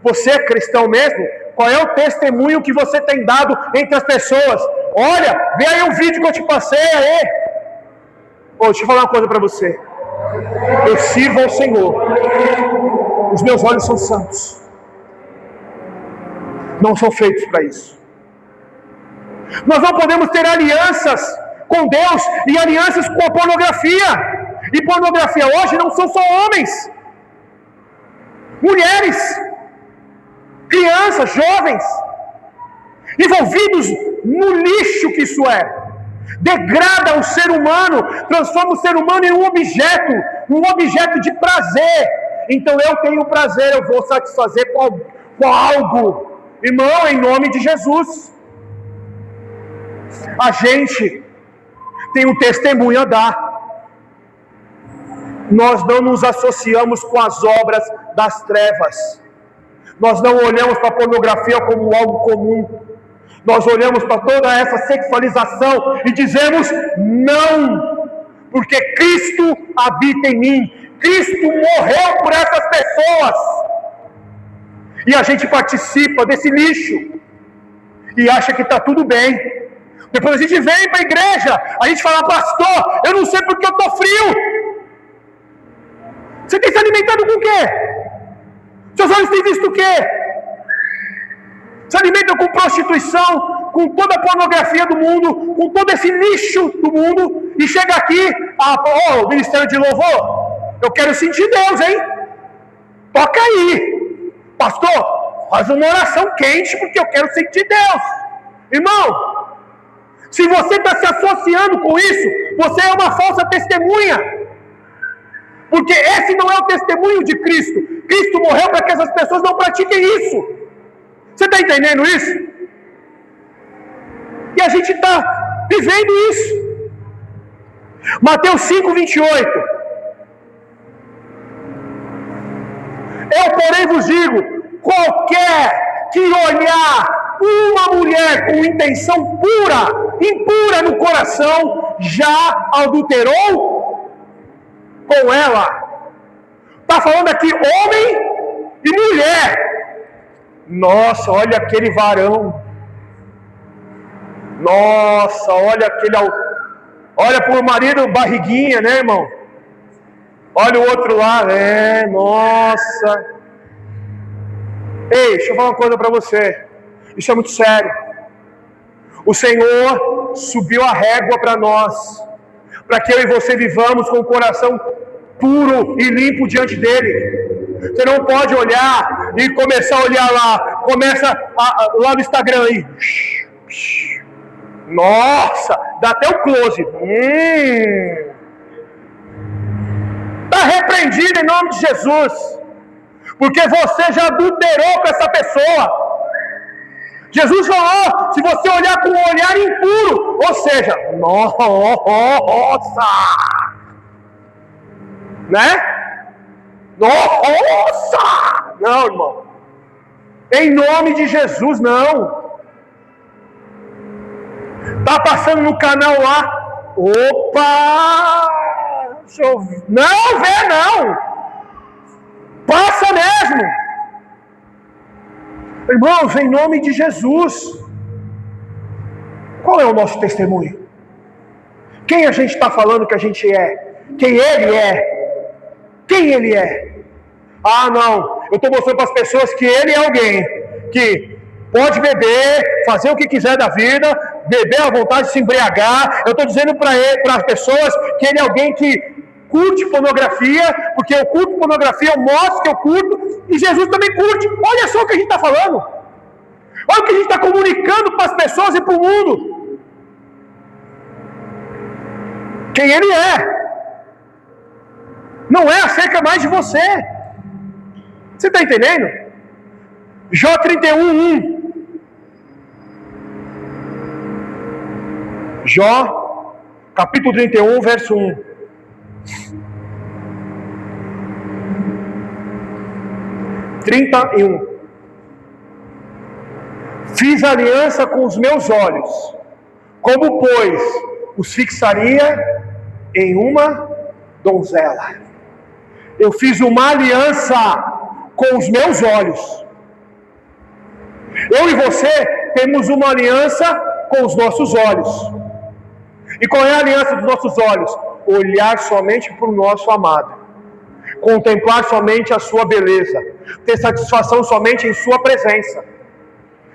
Você é cristão mesmo? Qual é o testemunho que você tem dado entre as pessoas? Olha, vê aí o vídeo que eu te passei aí. Deixa eu falar uma coisa para você. Eu sirvo ao Senhor. Os meus olhos são santos. Não são feitos para isso. Nós não podemos ter alianças com Deus e alianças com a pornografia. E pornografia hoje não são só homens. Mulheres, crianças, jovens, envolvidos no lixo que isso é. Degrada o ser humano, transforma o ser humano em um objeto de prazer. Então eu tenho prazer, eu vou satisfazer com algo. Irmão, em nome de Jesus. A gente tem um testemunho a dar. Nós não nos associamos com as obras das trevas. Nós não olhamos para a pornografia como algo comum. Nós olhamos para toda essa sexualização e dizemos não, porque Cristo habita em mim. Cristo morreu por essas pessoas. E a gente participa desse lixo e acha que está tudo bem. Depois a gente vem para a igreja, a gente fala: pastor, eu não sei porque eu estou frio. Você tem se alimentado com o quê? Seus olhos têm visto o quê? Se alimentam com prostituição, com toda a pornografia do mundo, com todo esse lixo do mundo, e chega aqui, o ministério de louvor, eu quero sentir Deus, hein? Toca aí. Pastor, faz uma oração quente, porque eu quero sentir Deus. Irmão, se você está se associando com isso, você é uma falsa testemunha. Porque esse não é o testemunho de Cristo. Cristo morreu para que essas pessoas não pratiquem isso. Você está entendendo isso? E a gente está vivendo isso. Mateus 5:28. Eu, porém, vos digo: qualquer que olhar uma mulher com intenção impura no coração, já adulterou com ela. Está falando aqui homem e mulher. Nossa, olha aquele varão. Nossa, olha para o marido barriguinha, né, irmão? Olha o outro lá, nossa. Ei, deixa eu falar uma coisa para você. Isso é muito sério. O Senhor subiu a régua para nós, para que eu e você vivamos com o coração puro e limpo diante dele. Você não pode olhar e começar a olhar lá. Começa lá no Instagram aí. Nossa, dá até o close. Está repreendido em nome de Jesus. Porque você já adulterou com essa pessoa. Jesus falou: se você olhar com um olhar impuro, ou seja, nossa, né? Nossa! Não, irmão. Em nome de Jesus, não. Tá passando no canal lá. Opa! Não vê, não. Passa mesmo. Irmãos, em nome de Jesus. Qual é o nosso testemunho? Quem a gente está falando que a gente é? Quem Ele é? Quem Ele é? Não, eu estou mostrando para as pessoas que Ele é alguém que pode beber, fazer o que quiser da vida, beber à vontade, se embriagar. Eu estou dizendo para as pessoas que Ele é alguém que curte pornografia, porque eu curto pornografia, eu mostro que eu curto, e Jesus também curte. Olha só o que a gente está falando. Olha o que a gente está comunicando para as pessoas e para o mundo. Quem Ele é. Não é acerca mais de você. Você está entendendo? Jó 31:1. Jó, capítulo 31, verso 1. 31. Fiz aliança com os meus olhos, como, pois, os fixaria em uma donzela. Eu fiz uma aliança com os meus olhos. Eu e você temos uma aliança com os nossos olhos. E qual é a aliança dos nossos olhos? Olhar somente para o nosso amado, contemplar somente a sua beleza, ter satisfação somente em sua presença.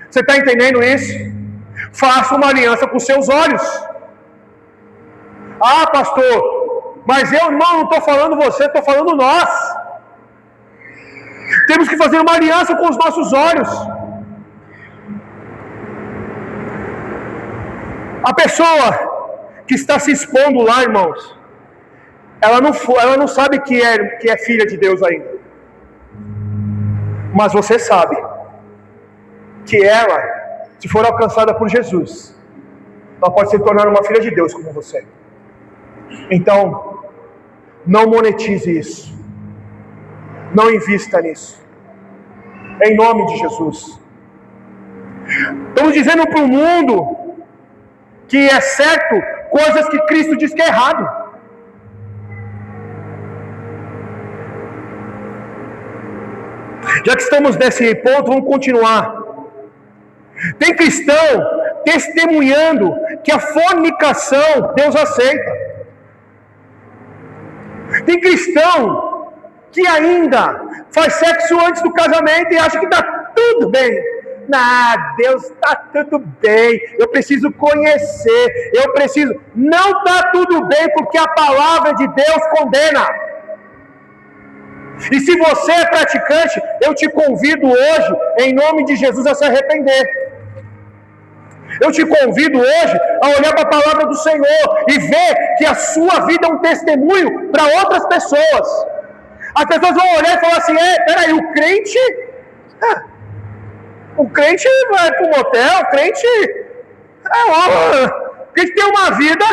Você está entendendo isso? Faça uma aliança com os seus olhos. Ah, pastor, mas eu não estou falando você, estou falando nós. Temos que fazer uma aliança com os nossos olhos. A pessoa que está se expondo lá, irmãos, ela não sabe que é filha de Deus ainda. Mas você sabe que ela, se for alcançada por Jesus, ela pode se tornar uma filha de Deus como você. Então, não monetize isso. Não invista nisso. Em nome de Jesus. Estamos dizendo para o mundo que é certo coisas que Cristo diz que é errado. Já que estamos nesse ponto, vamos continuar. Tem cristão testemunhando que a fornicação Deus aceita. Tem cristão que ainda faz sexo antes do casamento e acha que está tudo bem. Deus está tudo bem, eu preciso conhecer, não está tudo bem, porque a palavra de Deus condena. E se você é praticante, eu te convido hoje, em nome de Jesus, a se arrepender. Eu te convido hoje a olhar para a palavra do Senhor e ver que a sua vida é um testemunho para outras pessoas. As pessoas vão olhar e falar assim: peraí, o crente vai para o motel, o crente tem uma vida,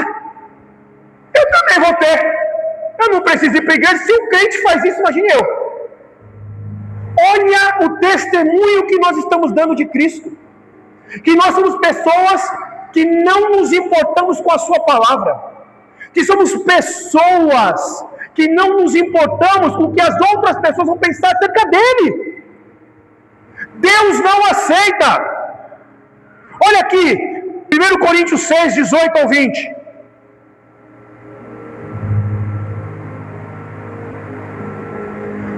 eu também vou ter. Eu não preciso ir para a igreja. Se o crente faz isso, imagine eu. Olha o testemunho que nós estamos dando de Cristo. Que nós somos pessoas que não nos importamos com a sua palavra. Que somos pessoas que não nos importamos com o que as outras pessoas vão pensar acerca dele. Deus não aceita. Olha aqui, 1 Coríntios 6, 18 ao 20.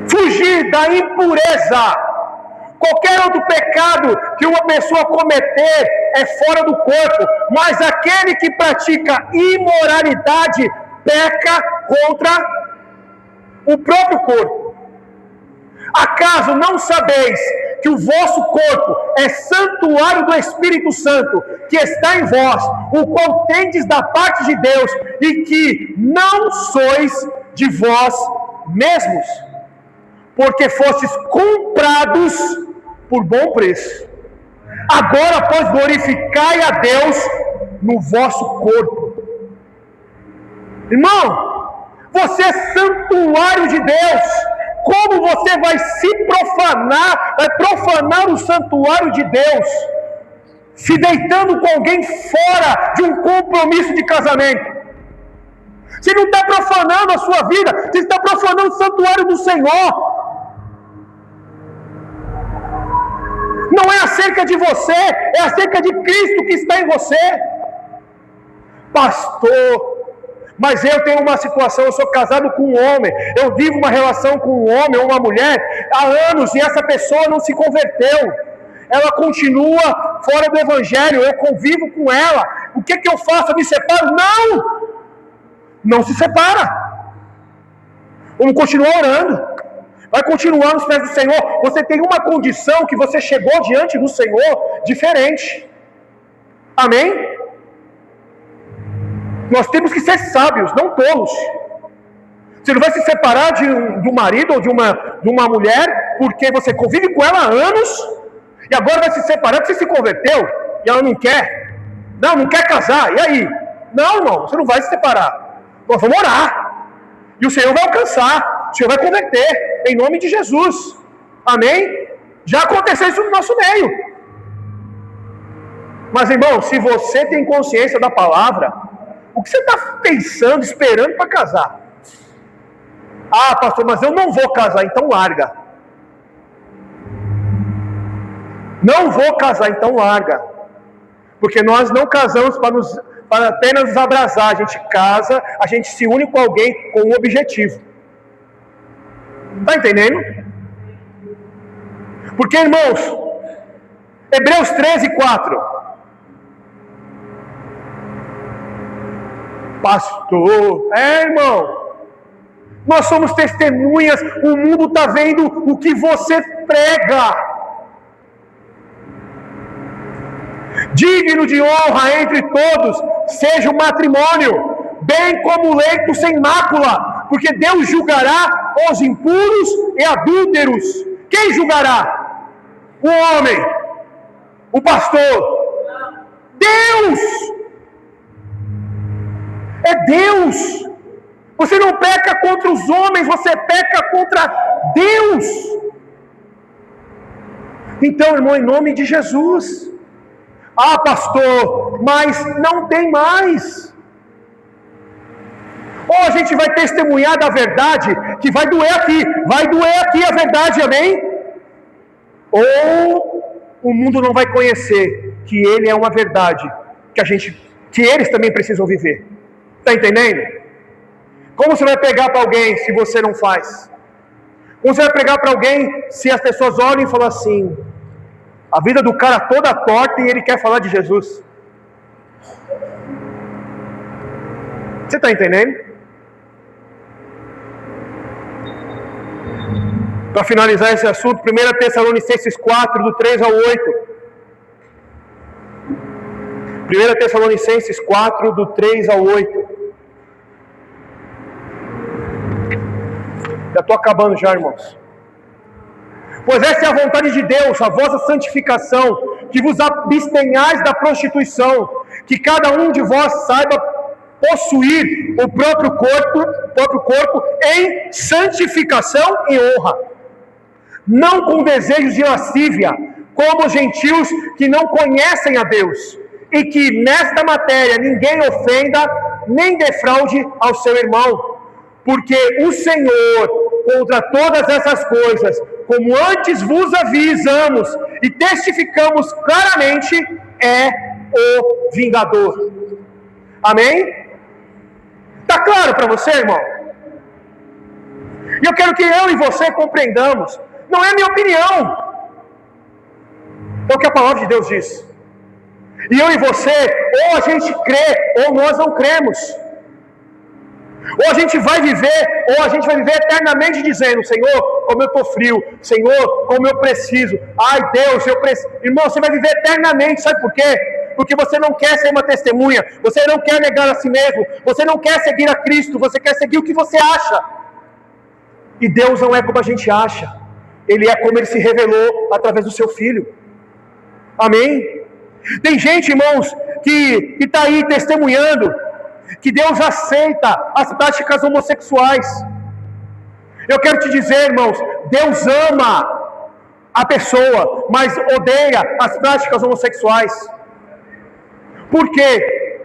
Fugir da impureza. Qualquer outro pecado que uma pessoa cometer é fora do corpo, mas aquele que pratica imoralidade peca contra o próprio corpo. Acaso não sabeis que o vosso corpo é santuário do Espírito Santo, que está em vós, o qual tendes da parte de Deus, e que não sois de vós mesmos, porque fostes comprados por bom preço. Agora, pois, glorificai a Deus no vosso corpo. Irmão, você é santuário de Deus. Como você vai se profanar, vai profanar o santuário de Deus, se deitando com alguém fora de um compromisso de casamento? Você não está profanando a sua vida, você está profanando o santuário do Senhor. Não é acerca de você, é acerca de Cristo que está em você. Pastor, mas eu tenho uma situação, eu sou casado com um homem, eu vivo uma relação com um homem ou uma mulher há anos e essa pessoa não se converteu, ela continua fora do Evangelho, eu convivo com ela, o que eu faço? Eu me separo? Não se separa. Vamos continuar orando, vai continuar nos pés do Senhor. Você tem uma condição que você chegou diante do Senhor diferente. Amém? Nós temos que ser sábios, não tolos. Você não vai se separar de um marido ou de uma mulher porque você convive com ela há anos e agora vai se separar porque você se converteu e ela não quer. Não quer casar. E aí? Não, irmão, você não vai se separar. Nós vamos orar. E o Senhor vai alcançar. O Senhor vai converter. Em nome de Jesus. Amém? Já aconteceu isso no nosso meio. Mas, irmão, se você tem consciência da palavra, o que você está pensando, esperando para casar? Ah, pastor, mas eu não vou casar, então larga. Não vou casar, então larga. Porque nós não casamos para apenas nos abrasar. A gente casa, a gente se une com alguém com um objetivo. Está entendendo? Porque, irmãos, Hebreus 13:4. Pastor, irmão, nós somos testemunhas, o mundo está vendo o que você prega. Digno de honra entre todos seja o matrimônio, bem como o leito sem mácula, porque Deus julgará os impuros e adúlteros. Quem julgará? O homem, o pastor, Deus. É Deus. Você não peca contra os homens, você peca contra Deus. Então, irmão, em nome de Jesus. Ah, pastor, mas não tem mais. Ou a gente vai testemunhar da verdade, que vai doer aqui a verdade, amém? Ou o mundo não vai conhecer que ele é uma verdade, que eles também precisam viver. Está entendendo? Como você vai pregar para alguém se você não faz? Como você vai pregar para alguém se as pessoas olham e falam assim, a vida do cara toda torta e ele quer falar de Jesus? Você está entendendo? Para finalizar esse assunto, 1 Tessalonicenses 4, do 3 ao 8. 1 Tessalonicenses 4, do 3 ao 8. Já estou acabando já, irmãos. Pois essa é a vontade de Deus, a vossa santificação, que vos abstenhais da prostituição, que cada um de vós saiba possuir o próprio corpo em santificação e honra, não com desejos de lascívia, como os gentios que não conhecem a Deus, e que nesta matéria ninguém ofenda nem defraude ao seu irmão, porque o Senhor, contra todas essas coisas, como antes vos avisamos e testificamos claramente, é o vingador. Amém? Está claro para você, irmão? E eu quero que eu e você compreendamos, não é minha opinião, é o que a palavra de Deus diz. E eu e você, ou a gente crê, ou nós não cremos. Ou a gente vai viver eternamente dizendo, Senhor, como eu estou frio, Senhor, como eu preciso, ai Deus, eu preciso. Irmão, você vai viver eternamente, sabe por quê? Porque você não quer ser uma testemunha, você não quer negar a si mesmo, você não quer seguir a Cristo, você quer seguir o que você acha. E Deus não é como a gente acha, Ele é como Ele se revelou através do Seu Filho. Amém? Tem gente, irmãos, que está aí testemunhando que Deus aceita as práticas homossexuais. Eu quero te dizer, irmãos, Deus ama a pessoa, mas odeia as práticas homossexuais. Por quê?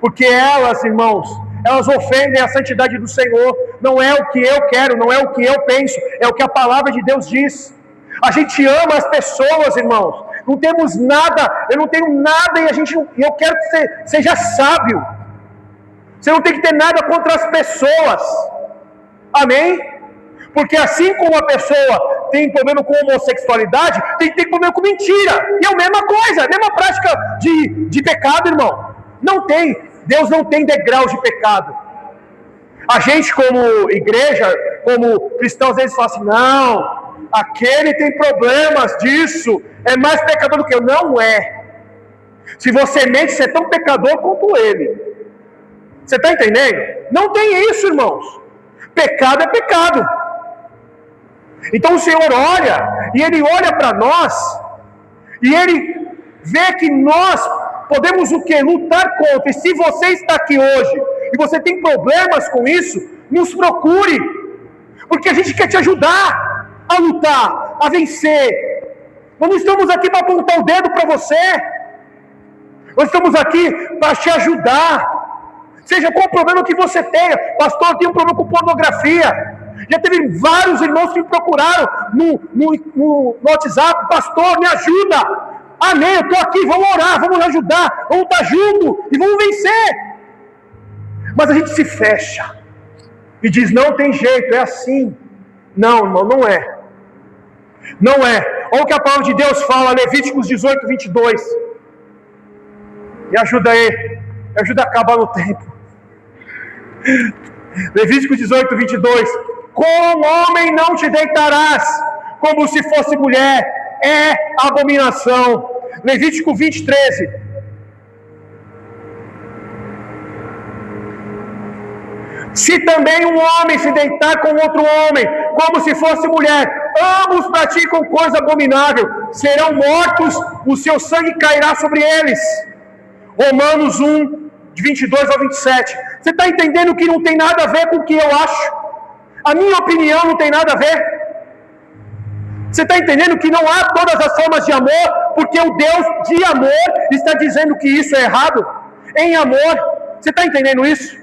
Porque elas, irmãos, elas ofendem a santidade do Senhor. Não é o que eu quero, não é o que eu penso, é o que a palavra de Deus diz. A gente ama as pessoas, irmãos. Não temos nada, eu não tenho nada e eu quero que você seja sábio. Você não tem que ter nada contra as pessoas. Amém? Porque assim como a pessoa tem problema com homossexualidade, tem problema com mentira. E é a mesma coisa, a mesma prática de pecado, irmão. Não tem. Deus não tem degraus de pecado. A gente como igreja, como cristãos, às vezes fala assim, não, aquele tem problemas disso, é mais pecador do que eu. Não é. Se você mente, você é tão pecador quanto ele. Você está entendendo? Não tem isso, irmãos. Pecado é pecado. Então o Senhor olha, e Ele olha para nós, e Ele vê que nós podemos o quê? Lutar contra. E se você está aqui hoje, e você tem problemas com isso, nos procure, porque a gente quer te ajudar a lutar. a vencer. Nós não estamos aqui para apontar o dedo para você. Nós estamos aqui para te ajudar. Seja qual o problema que você tenha. Pastor, eu tenho um problema com pornografia. Já teve vários irmãos que me procuraram no WhatsApp. Pastor, me ajuda. Amém, eu estou aqui, vamos orar, vamos ajudar. Vamos estar juntos e vamos vencer. Mas a gente se fecha. E diz, não tem jeito, é assim. Não, irmão, não é. Não é. Olha o que a palavra de Deus fala, Levíticos 18, 22. Me ajuda aí. Me ajuda a acabar no tempo. Levíticos 18, 22. Com homem não te deitarás, como se fosse mulher. É abominação. Levítico 20, 13. Se também um homem se deitar com outro homem, como se fosse mulher, ambos praticam coisa abominável, serão mortos, o seu sangue cairá sobre eles. Romanos 1, de 22 ao 27. Você está entendendo que não tem nada a ver com o que eu acho? A minha opinião não tem nada a ver? Você está entendendo que não há todas as formas de amor, porque o Deus de amor está dizendo que isso é errado? Em amor. Você está entendendo isso?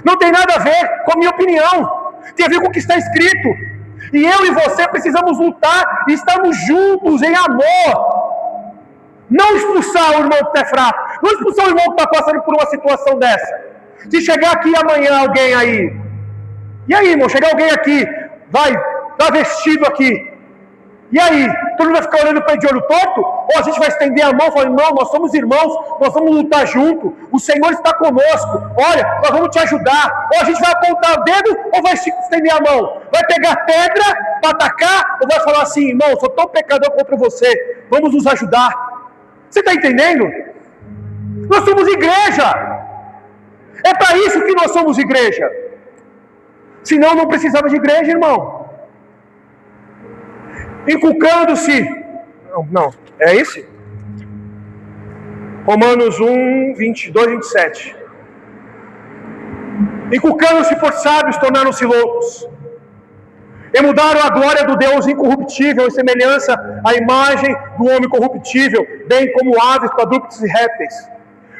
Não tem nada a ver com a minha opinião. Tem a ver com o que está escrito. E eu e você precisamos lutar e estamos juntos em amor. Não expulsar o irmão que está fraco. Não expulsar o irmão que está passando por uma situação dessa. Se chegar aqui amanhã alguém aí. E aí, irmão? Chegar alguém aqui. Vai, tá vestido aqui. E aí? Todo mundo vai ficar olhando para ele de olho torto? Ou a gente vai estender a mão e falar, irmão, nós somos irmãos, nós vamos lutar junto, o Senhor está conosco, olha, nós vamos te ajudar. Ou a gente vai apontar o dedo ou vai estender a mão? Vai pegar pedra para atacar ou vai falar assim, irmão, sou tão pecador contra você, vamos nos ajudar. Você está entendendo? Nós somos igreja. É para isso que nós somos igreja. Senão não precisava de igreja, irmão. Inculcando-se. Não, é esse? Romanos 1, 22, 27. Inculcando-se por sábios, tornaram-se loucos. E mudaram a glória do Deus incorruptível em semelhança à imagem do homem corruptível, bem como aves, quadrúpedes e répteis.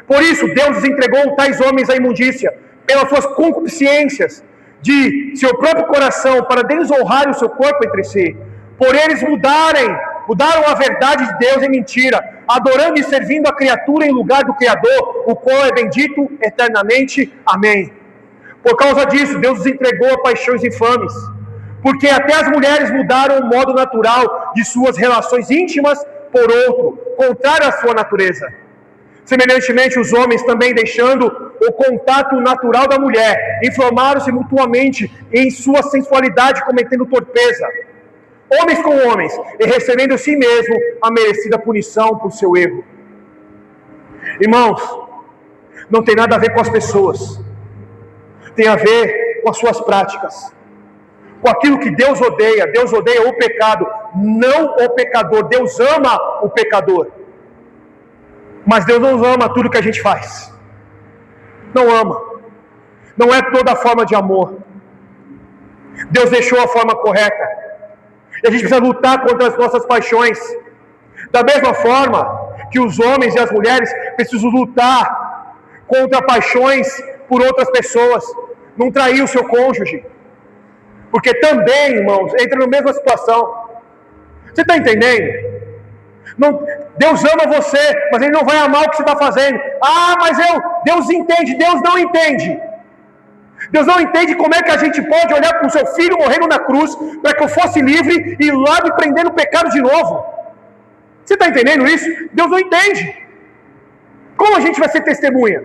Por isso, Deus entregou tais homens à imundícia, pelas suas concupiscências de seu próprio coração, para desonrarem o seu corpo entre si. Por eles mudaram a verdade de Deus em mentira, adorando e servindo a criatura em lugar do Criador, o qual é bendito eternamente. Amém. Por causa disso, Deus os entregou a paixões infames, porque até as mulheres mudaram o modo natural de suas relações íntimas por outro, contrário à sua natureza. Semelhantemente, os homens também, deixando o contato natural da mulher, inflamaram-se mutuamente em sua sensualidade, cometendo torpeza. Homens com homens, e recebendo a si mesmo a merecida punição por seu erro. Irmãos, não tem nada a ver com as pessoas, tem a ver com as suas práticas, com aquilo que Deus odeia. Deus odeia o pecado, não o pecador. Deus ama o pecador, mas Deus não ama tudo que a gente faz. Não ama. Não é toda a forma de amor. Deus deixou a forma correta. E a gente precisa lutar contra as nossas paixões. Da mesma forma que os homens e as mulheres precisam lutar contra paixões por outras pessoas. Não trair o seu cônjuge. Porque também, irmãos, entra na mesma situação. Você está entendendo? Não, Deus ama você, mas Ele não vai amar o que você está fazendo. Ah, mas Deus entende. Deus não entende. Deus não entende como é que a gente pode olhar para o seu filho morrendo na cruz para que eu fosse livre e ir lá me prender no pecado de novo. Você está entendendo isso? Deus não entende. Como a gente vai ser testemunha?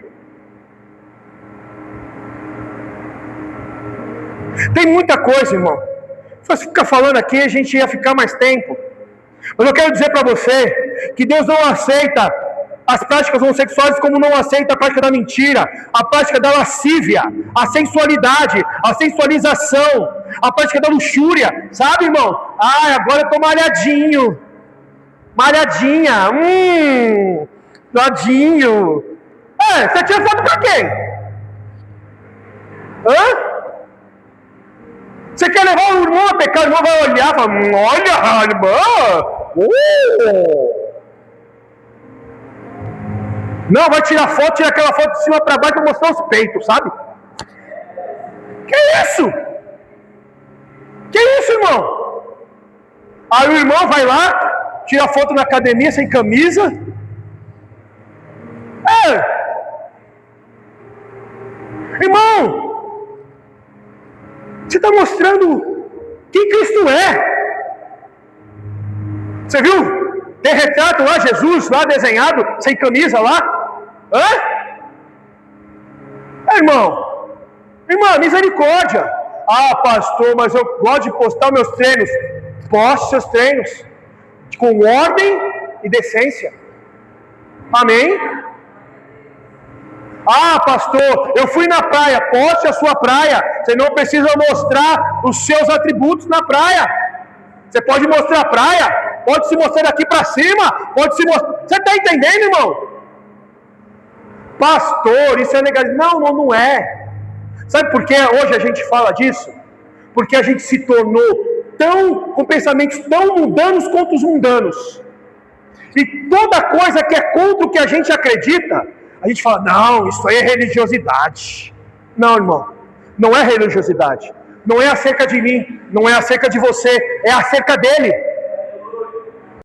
Tem muita coisa, irmão. Se você ficar falando aqui, a gente ia ficar mais tempo. Mas eu quero dizer para você que Deus não aceita as práticas homossexuais como não aceita a prática da mentira, a prática da lascívia, a sensualidade, a sensualização, a prática da luxúria. Sabe, irmão? Ah, agora eu tô malhadinho. Malhadinha. Ladinho. Você tira foto pra quem? Você quer levar o irmão a pecar, o irmão vai olhar e falar, olha, irmã, Não, vai tirar foto, tira aquela foto de cima para baixo para mostrar os peitos, sabe? Que isso? Que isso, irmão? Aí o irmão vai lá, tira foto na academia sem camisa. Irmão, você está mostrando quem Cristo é. Você viu? Tem retrato lá, Jesus lá desenhado, sem camisa lá. Irmã, misericórdia. Ah, pastor, mas eu gosto de postar meus treinos. Poste seus treinos, com ordem e decência. Amém? Ah, pastor, eu fui na praia. Poste a sua praia. Você não precisa mostrar os seus atributos na praia. Você pode mostrar a praia, pode se mostrar daqui para cima, pode se mostrar. Você está entendendo, irmão? Pastor, isso é legal. Não é. Sabe por que hoje a gente fala disso? Porque a gente se tornou com pensamentos tão mundanos quanto os mundanos. E toda coisa que é contra o que a gente acredita, a gente fala, não, isso aí é religiosidade. Não, irmão, não é religiosidade. Não é acerca de mim, não é acerca de você, é acerca dele.